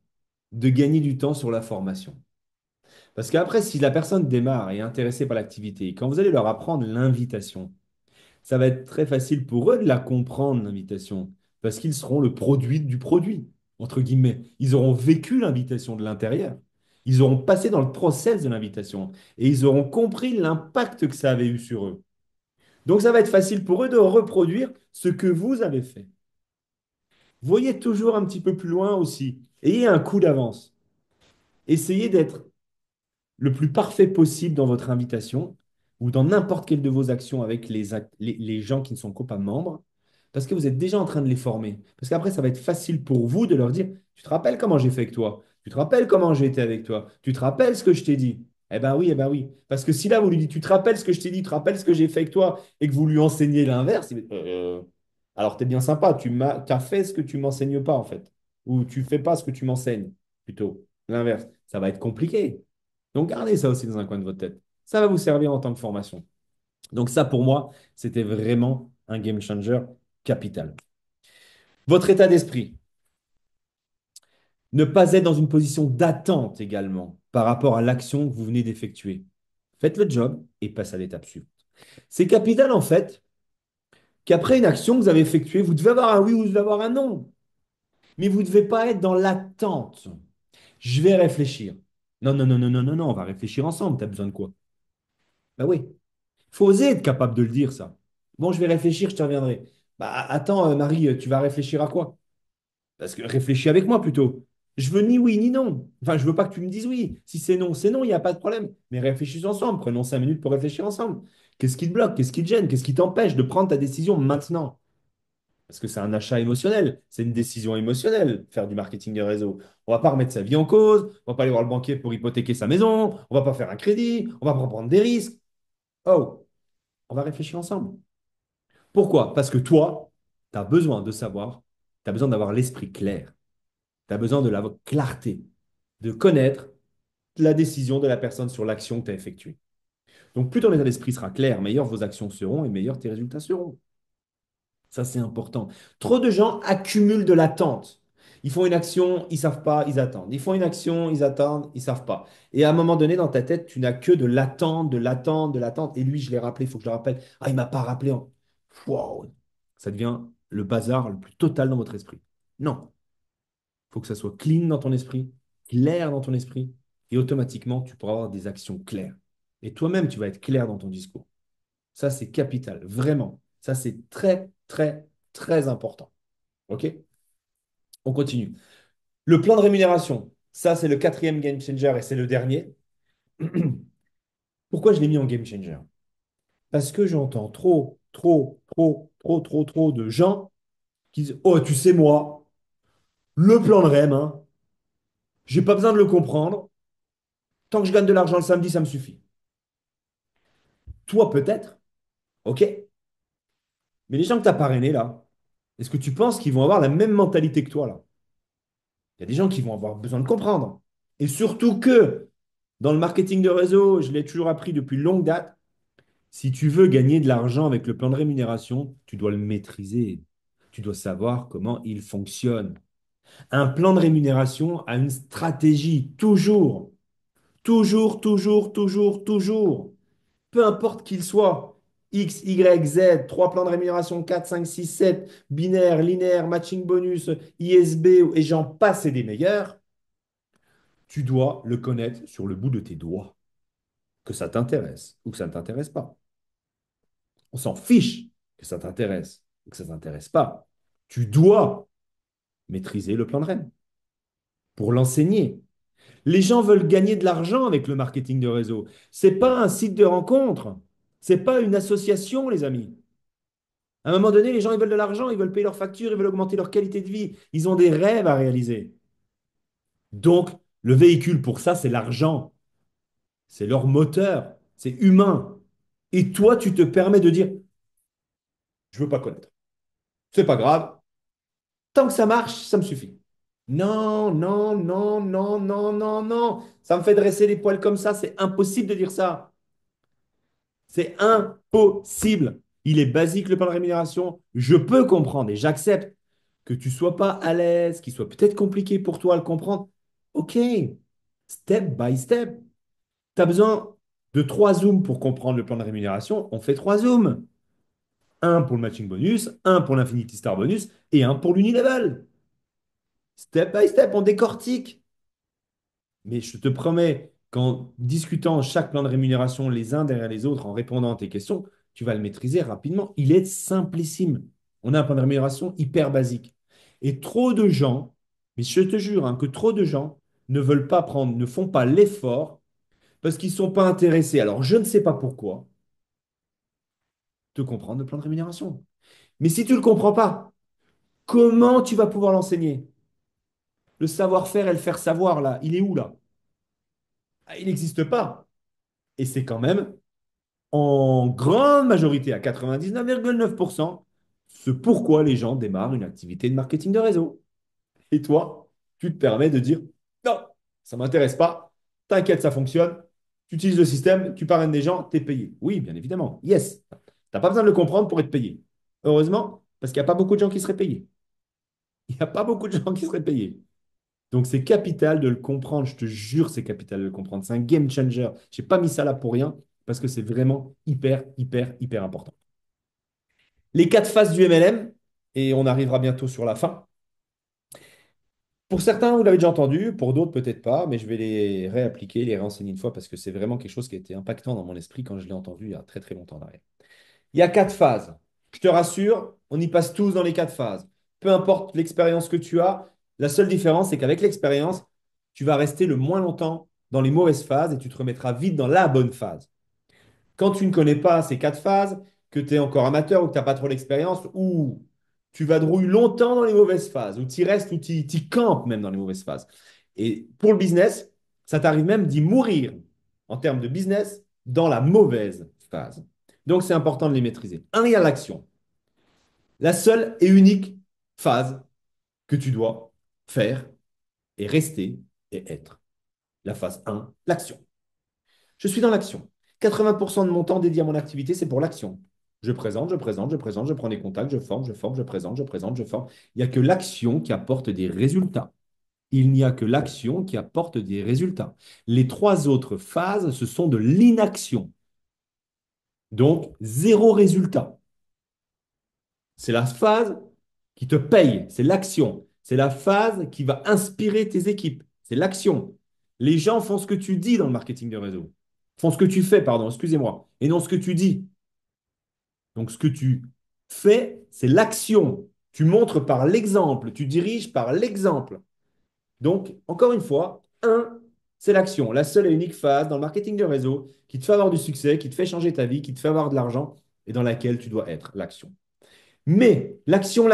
de gagner du temps sur la formation. Parce qu'après, si la personne démarre et est intéressée par l'activité, quand vous allez leur apprendre l'invitation, ça va être très facile pour eux de la comprendre, l'invitation, parce qu'ils seront le produit du produit, entre guillemets. Ils auront vécu l'invitation de l'intérieur. Ils auront passé dans le process de l'invitation et ils auront compris l'impact que ça avait eu sur eux. Donc, ça va être facile pour eux de reproduire ce que vous avez fait. Voyez toujours un petit peu plus loin aussi. Ayez un coup d'avance. Essayez d'être le plus parfait possible dans votre invitation ou dans n'importe quelle de vos actions avec les gens qui ne sont pas membres, parce que vous êtes déjà en train de les former. Parce qu'après, ça va être facile pour vous de leur dire, tu te rappelles comment j'ai fait avec toi? Tu te rappelles comment j'ai été avec toi? Tu te rappelles ce que je t'ai dit? Eh ben oui, eh ben oui. Parce que si là, vous lui dites, tu te rappelles ce que je t'ai dit, tu te rappelles ce que j'ai fait avec toi, et que vous lui enseignez l'inverse, alors t'es bien sympa, t'as fait ce que tu m'enseignes pas, en fait. Ou tu fais pas ce que tu m'enseignes, plutôt. L'inverse. Ça va être compliqué. Donc, gardez ça aussi dans un coin de votre tête. Ça va vous servir en tant que formation. Donc, ça, pour moi, c'était vraiment un game changer capital. Votre état d'esprit. Ne pas être dans une position d'attente également par rapport à l'action que vous venez d'effectuer. Faites le job et passez à l'étape suivante. C'est capital, en fait, qu'après une action que vous avez effectuée, vous devez avoir un oui ou vous devez avoir un non. Mais vous ne devez pas être dans l'attente. Je vais réfléchir. Non, non, non, non, non, non, non, on va réfléchir ensemble. Tu as besoin de quoi? Ben oui, il faut oser être capable de le dire, ça. Bon, je vais réfléchir, je te reviendrai. Bah, attends, Marie, tu vas réfléchir à quoi? Parce que réfléchis avec moi plutôt. Je veux ni oui ni non. Enfin, je veux pas que tu me dises oui. Si c'est non, il n'y a pas de problème. Mais réfléchissons ensemble. Prenons 5 minutes pour réfléchir ensemble. Qu'est-ce qui te bloque? Qu'est-ce qui te gêne? Qu'est-ce qui t'empêche de prendre ta décision maintenant? Parce que c'est un achat émotionnel. C'est une décision émotionnelle, faire du marketing de réseau. On va pas remettre sa vie en cause. On va pas aller voir le banquier pour hypothéquer sa maison. On va pas faire un crédit. On va pas prendre des risques. Oh, on va réfléchir ensemble. Pourquoi? Parce que toi, tu as besoin de savoir, tu as besoin d'avoir l'esprit clair, tu as besoin de la clarté, de connaître la décision de la personne sur l'action que tu as effectuée. Donc, plus ton état d'esprit sera clair, meilleures vos actions seront et meilleurs tes résultats seront. Ça, c'est important. Trop de gens accumulent de l'attente. Ils font une action, ils ne savent pas, ils attendent. Ils font une action, ils attendent, ils ne savent pas. Et à un moment donné, dans ta tête, tu n'as que de l'attente, de l'attente, de l'attente. Et lui, je l'ai rappelé, il faut que je le rappelle. Ah, il ne m'a pas rappelé. Wow. Ça devient le bazar le plus total dans votre esprit. Non. Il faut que ça soit clean dans ton esprit, clair dans ton esprit, et automatiquement, tu pourras avoir des actions claires. Et toi-même, tu vas être clair dans ton discours. Ça, c'est capital, vraiment. Ça, c'est très, très, très important. OK? On continue. Le plan de rémunération, ça, c'est le quatrième game changer et c'est le dernier. Pourquoi je l'ai mis en game changer? Parce que j'entends trop de gens qui disent, oh, tu sais, moi, le plan de REM, hein, j'ai pas besoin de le comprendre. Tant que je gagne de l'argent le samedi, ça me suffit. Toi, peut-être, OK. Mais les gens que tu as parrainés, là, est-ce que tu penses qu'ils vont avoir la même mentalité que toi, là? Il y a des gens qui vont avoir besoin de comprendre. Et surtout que, dans le marketing de réseau, je l'ai toujours appris depuis longue date, si tu veux gagner de l'argent avec le plan de rémunération, tu dois le maîtriser. Tu dois savoir comment il fonctionne. Un plan de rémunération a une stratégie, toujours. Toujours, toujours, toujours, toujours. Peu importe qu'il soit. X, Y, Z, trois plans de rémunération, 4, 5, 6, 7, binaire, linéaire, matching bonus, ISB, et j'en passe et des meilleurs, tu dois le connaître sur le bout de tes doigts. Que ça t'intéresse ou que ça ne t'intéresse pas. On s'en fiche que ça t'intéresse ou que ça ne t'intéresse pas. Tu dois maîtriser le plan de REM pour l'enseigner. Les gens veulent gagner de l'argent avec le marketing de réseau. Ce n'est pas un site de rencontre. Ce n'est pas une association, les amis. À un moment donné, les gens ils veulent de l'argent, ils veulent payer leurs factures, ils veulent augmenter leur qualité de vie. Ils ont des rêves à réaliser. Donc, le véhicule pour ça, c'est l'argent. C'est leur moteur. C'est humain. Et toi, tu te permets de dire, je ne veux pas connaître. C'est pas grave. Tant que ça marche, ça me suffit. Non, non, non, non, non, non, non. Ça me fait dresser les poils comme ça. C'est impossible de dire ça. C'est impossible. Il est basique le plan de rémunération. Je peux comprendre et j'accepte que tu ne sois pas à l'aise, qu'il soit peut-être compliqué pour toi à le comprendre. OK, step by step. Tu as besoin de trois zooms pour comprendre le plan de rémunération. On fait trois zooms. Un pour le matching bonus, un pour l'Infinity Star bonus et un pour l'unilevel. Step by step, on décortique. Mais je te promets qu'en discutant chaque plan de rémunération les uns derrière les autres, en répondant à tes questions, tu vas le maîtriser rapidement. Il est simplissime. On a un plan de rémunération hyper basique. Et trop de gens, mais je te jure hein, que trop de gens ne veulent pas prendre, ne font pas l'effort parce qu'ils ne sont pas intéressés. Alors, je ne sais pas pourquoi, de comprendre le plan de rémunération. Mais si tu ne le comprends pas, comment tu vas pouvoir l'enseigner? Le savoir-faire et le faire savoir, là, il est où, là? Ah, il n'existe pas. Et c'est quand même, en grande majorité, à 99,9%, ce pourquoi les gens démarrent une activité de marketing de réseau. Et toi, tu te permets de dire, non, ça ne m'intéresse pas, t'inquiète, ça fonctionne, tu utilises le système, tu parraines des gens, tu es payé. Oui, bien évidemment, yes. Tu n'as pas besoin de le comprendre pour être payé. Heureusement, parce qu'il n'y a pas beaucoup de gens qui seraient payés. Il n'y a pas beaucoup de gens qui seraient payés. Donc, c'est capital de le comprendre. Je te jure, c'est capital de le comprendre. C'est un game changer. Je n'ai pas mis ça là pour rien parce que c'est vraiment hyper, hyper, hyper important. Les quatre phases du MLM, et on arrivera bientôt sur la fin. Pour certains, vous l'avez déjà entendu, pour d'autres, peut-être pas, mais je vais les réappliquer, les réenseigner une fois parce que c'est vraiment quelque chose qui a été impactant dans mon esprit quand je l'ai entendu il y a très, très longtemps en arrière. Il y a quatre phases. Je te rassure, on y passe tous dans les quatre phases. Peu importe l'expérience que tu as, la seule différence, c'est qu'avec l'expérience, tu vas rester le moins longtemps dans les mauvaises phases et tu te remettras vite dans la bonne phase. Quand tu ne connais pas ces quatre phases, que tu es encore amateur ou que tu n'as pas trop d'expérience, ou tu vadrouilles longtemps dans les mauvaises phases, ou tu y restes, ou tu y campes même dans les mauvaises phases. Et pour le business, ça t'arrive même d'y mourir en termes de business dans la mauvaise phase. Donc, c'est important de les maîtriser. Un, il y a l'action. La seule et unique phase que tu dois faire et rester et être. La phase 1, l'action. Je suis dans l'action. 80% de mon temps dédié à mon activité, c'est pour l'action. Je présente, je présente, je présente, je prends des contacts, je forme, je présente, je présente, je forme. Il n'y a que l'action qui apporte des résultats. Il n'y a que l'action qui apporte des résultats. Les trois autres phases, ce sont de l'inaction. Donc, zéro résultat. C'est la phase qui te paye, c'est l'action. C'est la phase qui va inspirer tes équipes. C'est l'action. Les gens font ce que tu dis dans le marketing de réseau. Font ce que tu fais, pardon, excusez-moi, et non ce que tu dis. Donc, ce que tu fais, c'est l'action. Tu montres par l'exemple, tu diriges par l'exemple. Donc, encore une fois, c'est l'action. La seule et unique phase dans le marketing de réseau qui te fait avoir du succès, qui te fait changer ta vie, qui te fait avoir de l'argent et dans laquelle tu dois être, l'action. Mais l'action,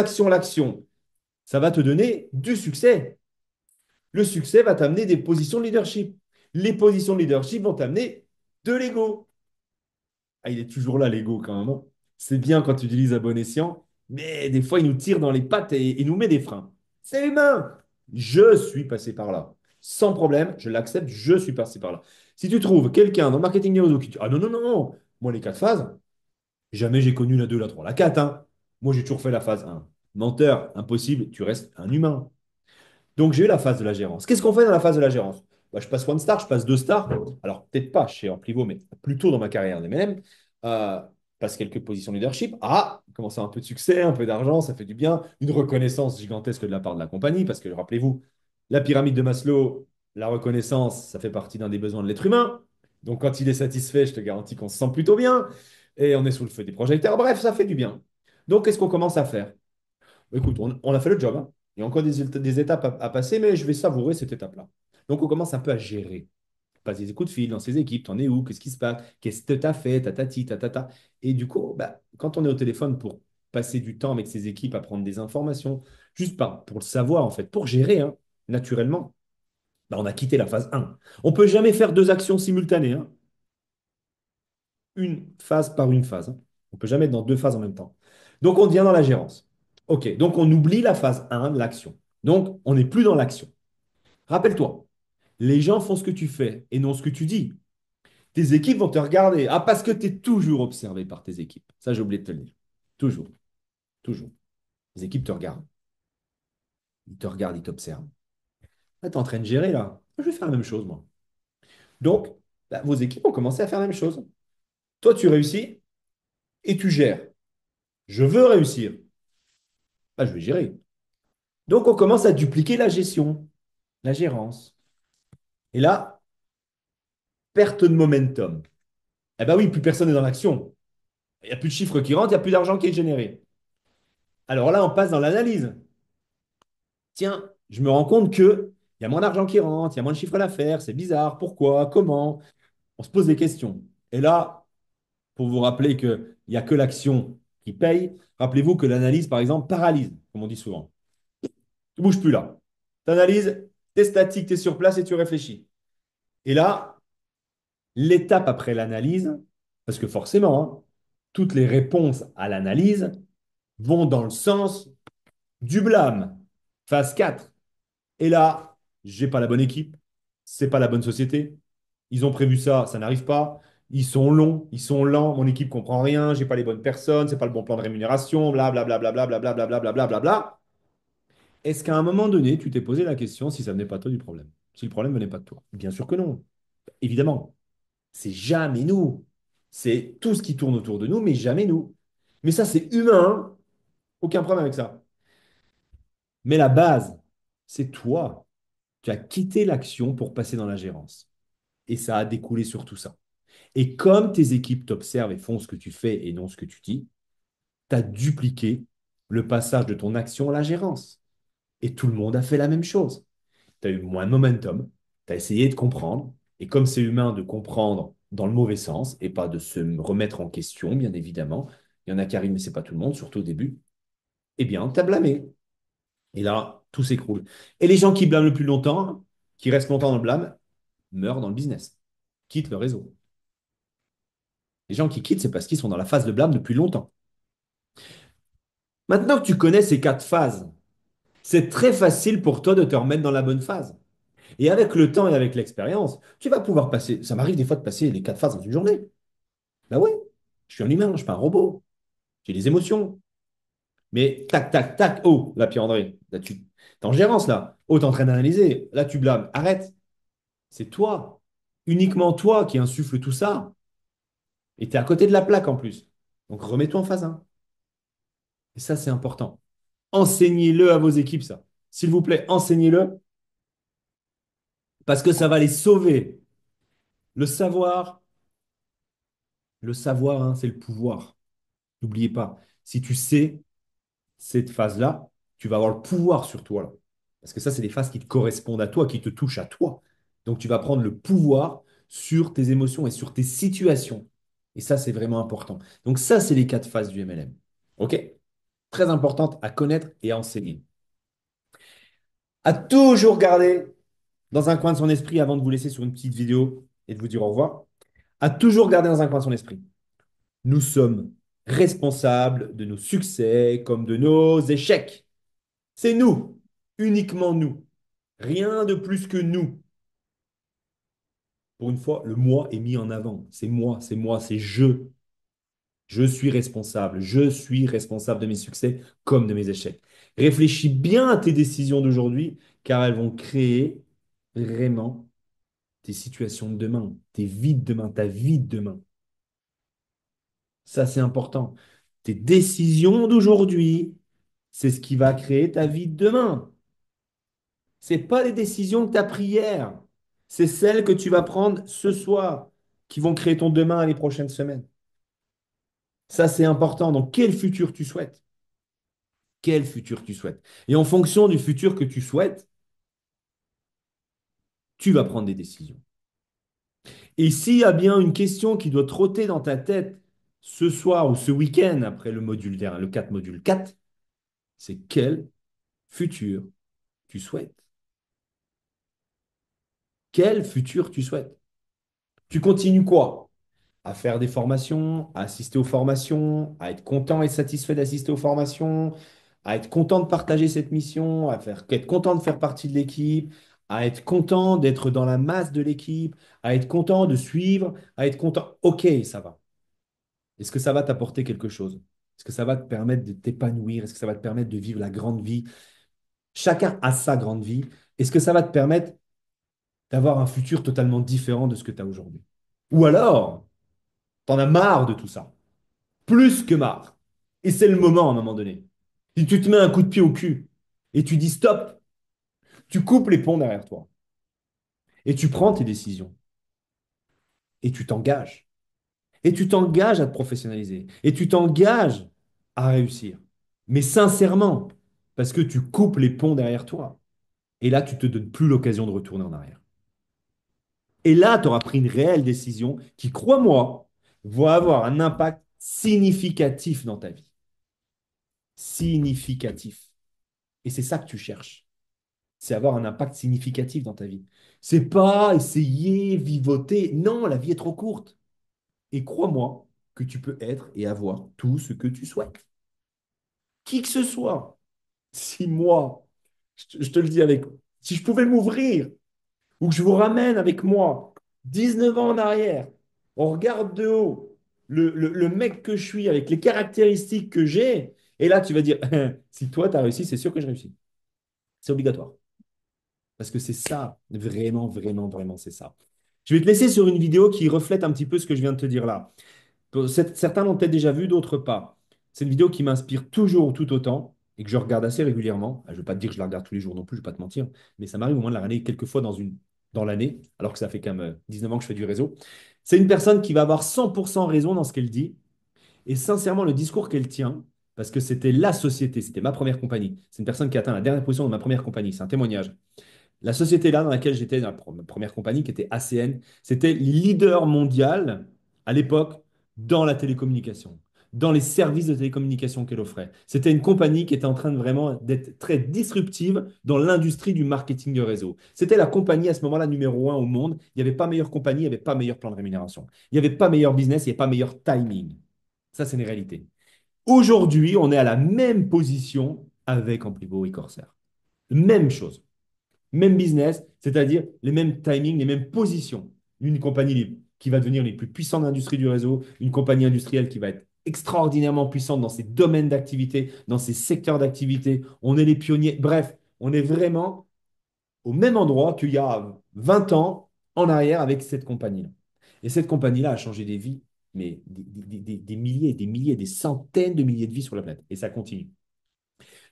ça va te donner du succès. Le succès va t'amener des positions de leadership. Les positions de leadership vont t'amener de l'ego. Ah, il est toujours là, l'ego, quand même, hein. C'est bien quand tu utilises à bon escient, mais des fois, il nous tire dans les pattes et il nous met des freins. C'est humain. Je suis passé par là. Sans problème, je l'accepte, je suis passé par là. Si tu trouves quelqu'un dans le marketing des réseaux qui dit: ah non, non, non, non, moi, les 4 phases, jamais j'ai connu la 2, la 3, la 4, hein. Moi, j'ai toujours fait la phase 1. Menteur, impossible, tu restes un humain. Donc, j'ai eu la phase de la gérance. Qu'est-ce qu'on fait dans la phase de la gérance? Bah, je passe 1 star, je passe 2 stars. Alors, peut-être pas chez Amplivo, mais plutôt dans ma carrière d'MLM. Euh, passe quelques positions de leadership. Ah, commence à avoir un peu de succès, un peu d'argent, ça fait du bien. Une reconnaissance gigantesque de la part de la compagnie, parce que rappelez-vous, la pyramide de Maslow, la reconnaissance, ça fait partie d'un des besoins de l'être humain. Donc, quand il est satisfait, je te garantis qu'on se sent plutôt bien. Et on est sous le feu des projecteurs. Bref, ça fait du bien. Donc, qu'est-ce qu'on commence à faire? Écoute, on a fait le job, hein. Il y a encore des étapes à passer, mais je vais savourer cette étape-là. Donc, on commence un peu à gérer. Passer des coups de fil dans ses équipes. T'en es où? Qu'est-ce qui se passe? Qu'est-ce que tu as fait? Tatati, tatata. Et du coup, bah, quand on est au téléphone pour passer du temps avec ses équipes à prendre des informations, juste pas pour le savoir, en fait, pour gérer, hein, naturellement, bah, on a quitté la phase 1. On ne peut jamais faire 2 actions simultanées, hein. Une phase par une phase, hein. On ne peut jamais être dans 2 phases en même temps. Donc, on devient dans la gérance. OK, donc on oublie la phase 1 de l'action. Donc, on n'est plus dans l'action. Rappelle-toi, les gens font ce que tu fais et non ce que tu dis. Tes équipes vont te regarder. Ah, parce que tu es toujours observé par tes équipes. Ça, j'ai oublié de te le dire. Toujours. Toujours. Les équipes te regardent. Ils te regardent, ils t'observent. Ah, tu es en train de gérer là. Je vais faire la même chose, moi. Donc, bah, vos équipes ont commencé à faire la même chose. Toi, tu réussis et tu gères. Je veux réussir. Bah, je vais gérer. Donc, on commence à dupliquer la gestion, la gérance. Et là, perte de momentum. Eh bien oui, plus personne n'est dans l'action. Il n'y a plus de chiffres qui rentrent, il n'y a plus d'argent qui est généré. Alors là, on passe dans l'analyse. Tiens, je me rends compte qu'il y a moins d'argent qui rentre, il y a moins de chiffre d'affaires, c'est bizarre, pourquoi, comment? On se pose des questions. Et là, pour vous rappeler qu'il n'y a que l'action qui paye, rappelez-vous que l'analyse, par exemple, paralyse, comme on dit souvent. Tu ne bouges plus là. Tu analyses, tu es statique, tu es sur place et tu réfléchis. Et là, l'étape après l'analyse, parce que forcément, hein, toutes les réponses à l'analyse vont dans le sens du blâme. Phase 4. Et là, j'ai pas la bonne équipe, c'est pas la bonne société. Ils ont prévu ça, ça n'arrive pas. Ils sont longs, ils sont lents, mon équipe comprend rien, j'ai pas les bonnes personnes, c'est pas le bon plan de rémunération, blablabla, blablabla, blablabla, blablabla. Est-ce qu'à un moment donné, tu t'es posé la question si ça venait pas toi du problème? Si le problème venait pas de toi? Bien sûr que non. Évidemment, c'est jamais nous. C'est tout ce qui tourne autour de nous, mais jamais nous. Mais ça, c'est humain, hein. Aucun problème avec ça. Mais la base, c'est toi. Tu as quitté l'action pour passer dans la gérance. Et ça a découlé sur tout ça. Et comme tes équipes t'observent et font ce que tu fais et non ce que tu dis, tu as dupliqué le passage de ton action à la gérance. Et tout le monde a fait la même chose. Tu as eu moins de momentum, tu as essayé de comprendre. Et comme c'est humain de comprendre dans le mauvais sens et pas de se remettre en question, bien évidemment, il y en a qui arrivent, mais ce n'est pas tout le monde, surtout au début, eh bien, tu as blâmé. Et là, tout s'écroule. Et les gens qui blâment le plus longtemps, qui restent longtemps dans le blâme, meurent dans le business, quittent le réseau. Les gens qui quittent, c'est parce qu'ils sont dans la phase de blâme depuis longtemps. Maintenant que tu connais ces 4 phases, c'est très facile pour toi de te remettre dans la bonne phase. Et avec le temps et avec l'expérience, tu vas pouvoir passer. Ça m'arrive des fois de passer les 4 phases dans une journée. Ben ouais, je suis un humain, je ne suis pas un robot. J'ai des émotions. Mais tac, tac, tac. Oh, là, Pierre-André, là, tu es en gérance, là. Oh, tu es en train d'analyser. Là, tu blâmes. Arrête. C'est toi. Uniquement toi qui insuffle tout ça. Et tu es à côté de la plaque en plus. Donc remets-toi en phase 1. Et ça, c'est important. Enseignez-le à vos équipes, ça. S'il vous plaît, enseignez-le parce que ça va les sauver. Le savoir, hein, c'est le pouvoir. N'oubliez pas, si tu sais cette phase-là, tu vas avoir le pouvoir sur toi, là. Parce que ça, c'est des phases qui te correspondent à toi, qui te touchent à toi. Donc, tu vas prendre le pouvoir sur tes émotions et sur tes situations. Et ça, c'est vraiment important. Donc, ça, c'est les quatre phases du MLM. OK? Très importante à connaître et à enseigner. À toujours garder dans un coin de son esprit, avant de vous laisser sur une petite vidéo et de vous dire au revoir, à toujours garder dans un coin de son esprit. Nous sommes responsables de nos succès comme de nos échecs. C'est nous, uniquement nous. Rien de plus que nous. Pour une fois, le moi est mis en avant. C'est moi, c'est moi, c'est je. Je suis responsable. Je suis responsable de mes succès comme de mes échecs. Réfléchis bien à tes décisions d'aujourd'hui, car elles vont créer vraiment tes situations de demain, tes vies de demain, ta vie de demain. Ça, c'est important. Tes décisions d'aujourd'hui, c'est ce qui va créer ta vie de demain. C'est pas les décisions que tu as prises hier. C'est celles que tu vas prendre ce soir qui vont créer ton demain les prochaines semaines. Ça, c'est important. Donc, quel futur tu souhaites? Quel futur tu souhaites? Et en fonction du futur que tu souhaites, tu vas prendre des décisions. Et s'il y a bien une question qui doit trotter dans ta tête ce soir ou ce week-end après le module, le 4 module 4, c'est quel futur tu souhaites? Quel futur tu souhaites? Tu continues quoi? À faire des formations, à assister aux formations, à être content et satisfait d'assister aux formations, à être content de partager cette mission, être content de faire partie de l'équipe, à être content d'être dans la masse de l'équipe, à être content de suivre, à être content. Ok, ça va. Est-ce que ça va t'apporter quelque chose? Est-ce que ça va te permettre de t'épanouir? Est-ce que ça va te permettre de vivre la grande vie? Chacun a sa grande vie. Est-ce que ça va te permettre d'avoir un futur totalement différent de ce que tu as aujourd'hui? Ou alors, t'en as marre de tout ça. Plus que marre. Et c'est le moment à un moment donné. Si tu te mets un coup de pied au cul et tu dis stop, tu coupes les ponts derrière toi et tu prends tes décisions et tu t'engages. Et tu t'engages à te professionnaliser et tu t'engages à réussir. Mais sincèrement, parce que tu coupes les ponts derrière toi. Et là, tu ne te donnes plus l'occasion de retourner en arrière. Et là, tu auras pris une réelle décision qui, crois-moi, va avoir un impact significatif dans ta vie. Significatif. Et c'est ça que tu cherches. C'est avoir un impact significatif dans ta vie. C'est pas essayer, vivoter. Non, la vie est trop courte. Et crois-moi que tu peux être et avoir tout ce que tu souhaites. Qui que ce soit. Si moi, je te le dis avec, si je pouvais m'ouvrir ou que je vous ramène avec moi 19 ans en arrière, on regarde de haut le mec que je suis avec les caractéristiques que j'ai, et là tu vas dire, si toi tu as réussi, c'est sûr que je réussis. C'est obligatoire. Parce que c'est ça, vraiment, vraiment, vraiment, c'est ça. Je vais te laisser sur une vidéo qui reflète un petit peu ce que je viens de te dire là. Certains l'ont peut-être déjà vu, d'autres pas. C'est une vidéo qui m'inspire toujours tout autant et que je regarde assez régulièrement. Je ne vais pas te dire que je la regarde tous les jours non plus, je ne vais pas te mentir, mais ça m'arrive au moins de la regarder quelques fois dans l'année, alors que ça fait quand même 19 ans que je fais du réseau. C'est une personne qui va avoir 100% raison dans ce qu'elle dit. Et sincèrement, le discours qu'elle tient, parce que c'était la société, c'était ma première compagnie. C'est une personne qui a atteint la dernière position de ma première compagnie. C'est un témoignage. La société là dans laquelle j'étais, dans ma première compagnie qui était ACN, c'était leader mondial à l'époque dans la télécommunication, dans les services de télécommunication qu'elle offrait. C'était une compagnie qui était en train de vraiment d'être très disruptive dans l'industrie du marketing de réseau. C'était la compagnie à ce moment-là numéro un au monde. Il n'y avait pas meilleure compagnie, il n'y avait pas meilleur plan de rémunération. Il n'y avait pas meilleur business, il n'y avait pas meilleur timing. Ça, c'est une réalité. Aujourd'hui, on est à la même position avec Ampligo et Corsair. Même chose. Même business, c'est-à-dire les mêmes timings, les mêmes positions. Une compagnie qui va devenir les plus puissantes de l'industrie du réseau, une compagnie industrielle qui va être extraordinairement puissante dans ses domaines d'activité, dans ses secteurs d'activité. On est les pionniers. Bref, on est vraiment au même endroit qu'il y a 20 ans en arrière avec cette compagnie-là. Et cette compagnie-là a changé des vies, mais des milliers, des milliers, des centaines de milliers de vies sur la planète. Et ça continue.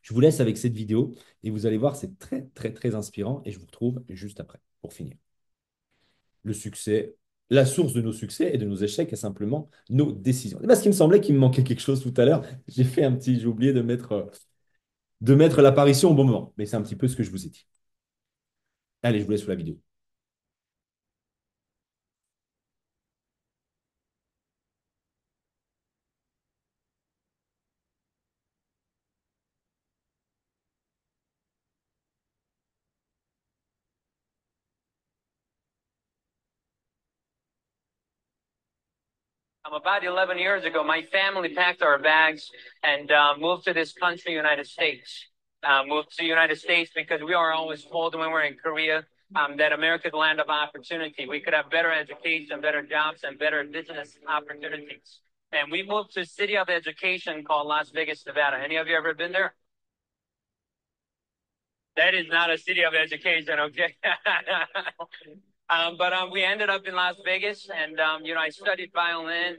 Je vous laisse avec cette vidéo et vous allez voir, c'est très, très, très inspirant et je vous retrouve juste après pour finir. Le succès, la source de nos succès et de nos échecs est simplement nos décisions. Et parce qu'il me semblait qu'il me manquait quelque chose tout à l'heure. J'ai oublié de mettre l'apparition au bon moment. Mais c'est un petit peu ce que je vous ai dit. Allez, je vous laisse sur la vidéo. About 11 years ago, my family packed our bags and moved to this country, United States. Moved to the United States because we are always told when we're in Korea that America is the land of opportunity. We could have better education, better jobs, and better business opportunities. And we moved to a city of education called Las Vegas, Nevada. Any of you ever been there? That is not a city of education, okay? But we ended up in Las Vegas, and I studied violin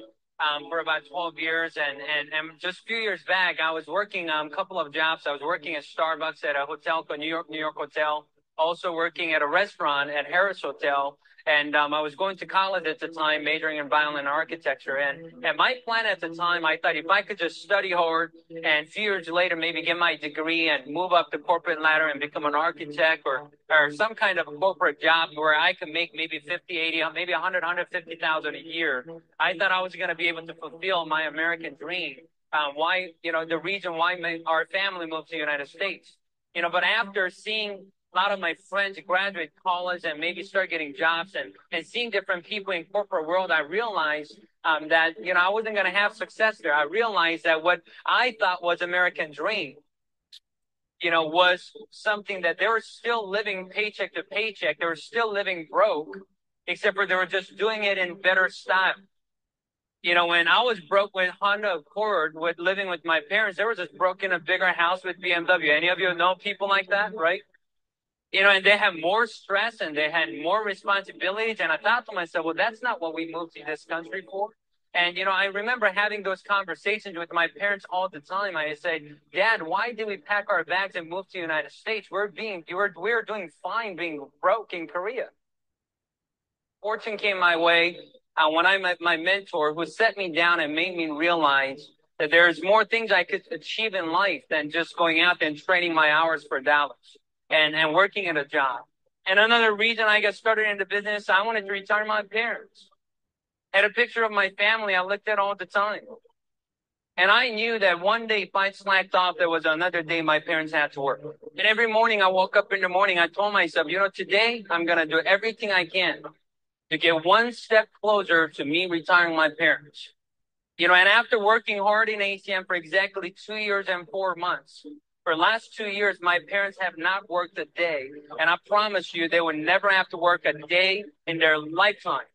for about 12 years, and just a few years back, I was working a couple of jobs. I was working at Starbucks at a hotel called New York Hotel, also working at a restaurant at Harris Hotel, and I was going to college at the time, majoring in violin architecture. And my plan at the time, I thought if I could just study hard and a few years later maybe get my degree and move up the corporate ladder and become an architect or some kind of a corporate job where I could make maybe 50, 80, maybe 100, 150,000 a year, I thought I was going to be able to fulfill my American dream. The reason why our family moved to the United States. But after seeing a lot of my friends graduate college and maybe start getting jobs and seeing different people in corporate world, I realized that, I wasn't going to have success there. I realized that what I thought was American dream, was something that they were still living paycheck to paycheck. They were still living broke, except for they were just doing it in better style. When I was broke with Honda Accord, with living with my parents, they were just broke in a bigger house with BMW. Any of you know people like that, right? And they have more stress and they had more responsibilities. And I thought to myself, well, that's not what we moved to this country for. And, I remember having those conversations with my parents all the time. I say, Dad, why did we pack our bags and move to the United States? We're doing fine being broke in Korea. Fortune came my way when I met my mentor, who set me down and made me realize that there's more things I could achieve in life than just going out there and trading my hours for dollars. And working at a job. And another reason I got started into business, I wanted to retire my parents. Had a picture of my family I looked at all the time. And I knew that one day if I slacked off, there was another day my parents had to work. And every morning I woke up in the morning, I told myself, today I'm going to do everything I can to get one step closer to me retiring my parents. And after working hard in ACM for exactly 2 years and 4 months, for the last 2 years, my parents have not worked a day. And I promise you, they would never have to work a day in their lifetime.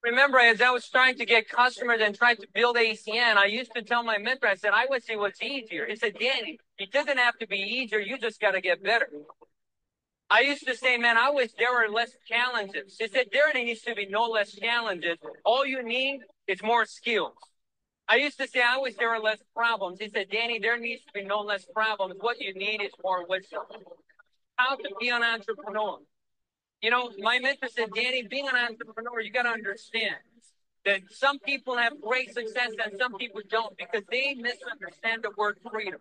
Remember, as I was trying to get customers and trying to build ACN, I used to tell my mentor, I said, I wish it was easier. He said, Danny, it doesn't have to be easier. You just got to get better. I used to say, man, I wish there were less challenges. He said, there needs to be no less challenges. All you need is more skills. I used to say, I wish there were less problems. He said, Danny, there needs to be no less problems. What you need is more wisdom. How to be an entrepreneur. My mentor said, Danny, being an entrepreneur, you got to understand that some people have great success and some people don't because they misunderstand the word freedom.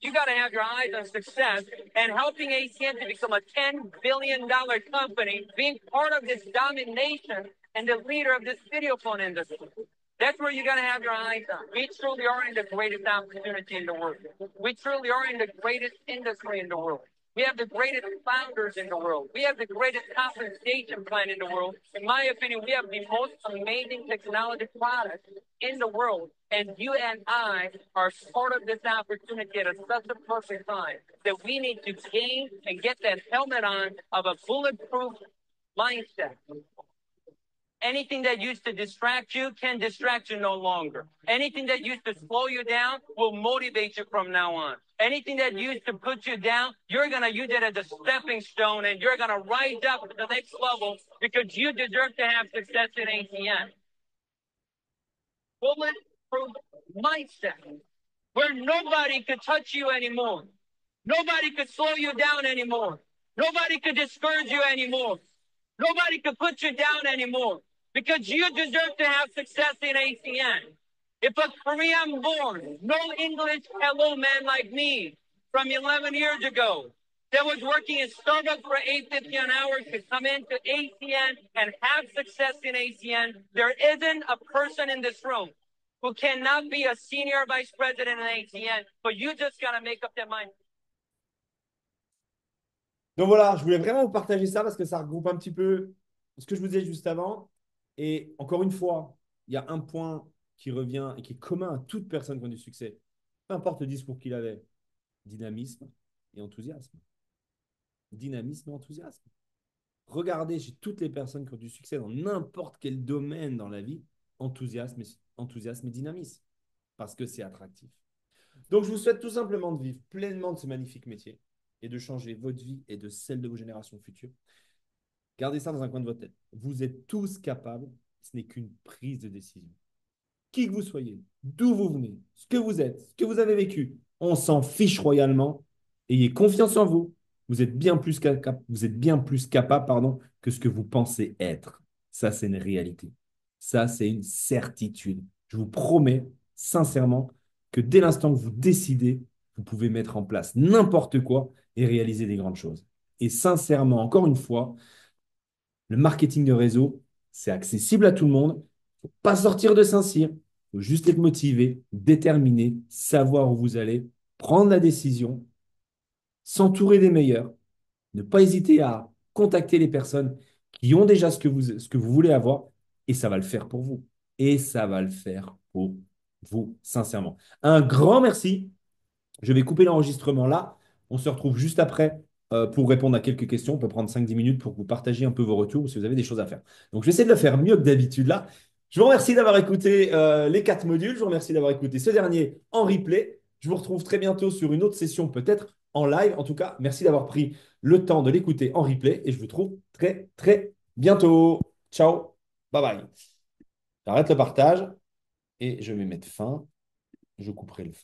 You got to have your eyes on success and helping ACN to become a $10 billion company, being part of this domination and the leader of this video phone industry. That's where you got to have your eyes on. We truly are in the greatest opportunity in the world. We truly are in the greatest industry in the world. We have the greatest founders in the world. We have the greatest compensation plan in the world. In my opinion, we have the most amazing technology products in the world. And you and I are part of this opportunity at such a perfect time that we need to gain and get that helmet on of a bulletproof mindset. Anything that used to distract you can distract you no longer. Anything that used to slow you down will motivate you from now on. Anything that used to put you down, you're going to use it as a stepping stone and you're going to rise up to the next level because you deserve to have success in ACN. Bulletproof mindset where nobody could touch you anymore. Nobody could slow you down anymore. Nobody could discourage you anymore. Nobody could put you down anymore because you deserve to have success in ACN. If a Korean born, no English hello man like me from 11 years ago that was working in Starbucks for $8.50 an hour could come into ACN and have success in ACN, there isn't a person in this room who cannot be a senior vice president in ACN, but you just got to make up their mind. Donc voilà, je voulais vraiment vous partager ça parce que ça regroupe un petit peu ce que je vous disais juste avant. Et encore une fois, il y a un point qui revient et qui est commun à toute personne qui a du succès. Peu importe le discours qu'il avait, dynamisme et enthousiasme. Dynamisme et enthousiasme. Regardez chez toutes les personnes qui ont du succès dans n'importe quel domaine dans la vie, enthousiasme et dynamisme. Parce que c'est attractif. Donc, je vous souhaite tout simplement de vivre pleinement de ce magnifique métier et de changer votre vie et de celle de vos générations futures. Gardez ça dans un coin de votre tête. Vous êtes tous capables, ce n'est qu'une prise de décision. Qui que vous soyez, d'où vous venez, ce que vous êtes, ce que vous avez vécu, on s'en fiche royalement. Ayez confiance en vous. Vous êtes bien plus capable que ce que vous pensez être. Ça, c'est une réalité. Ça, c'est une certitude. Je vous promets sincèrement que dès l'instant que vous décidez, vous pouvez mettre en place n'importe quoi et réaliser des grandes choses. Et sincèrement, encore une fois, le marketing de réseau, c'est accessible à tout le monde. Il ne faut pas sortir de Saint-Cyr. Il faut juste être motivé, déterminé, savoir où vous allez, prendre la décision, s'entourer des meilleurs, ne pas hésiter à contacter les personnes qui ont déjà ce que vous voulez avoir et ça va le faire pour vous. Et ça va le faire pour vous, sincèrement. Un grand merci. Je vais couper l'enregistrement là. On se retrouve juste après pour répondre à quelques questions. On peut prendre 5-10 minutes pour que vous partagiez un peu vos retours si vous avez des choses à faire. Donc, je vais essayer de le faire mieux que d'habitude là. Je vous remercie d'avoir écouté les 4 modules. Je vous remercie d'avoir écouté ce dernier en replay. Je vous retrouve très bientôt sur une autre session, peut-être en live. En tout cas, merci d'avoir pris le temps de l'écouter en replay et je vous trouve très, très bientôt. Ciao. Bye bye. J'arrête le partage et je vais mettre fin. Je couperai le fin.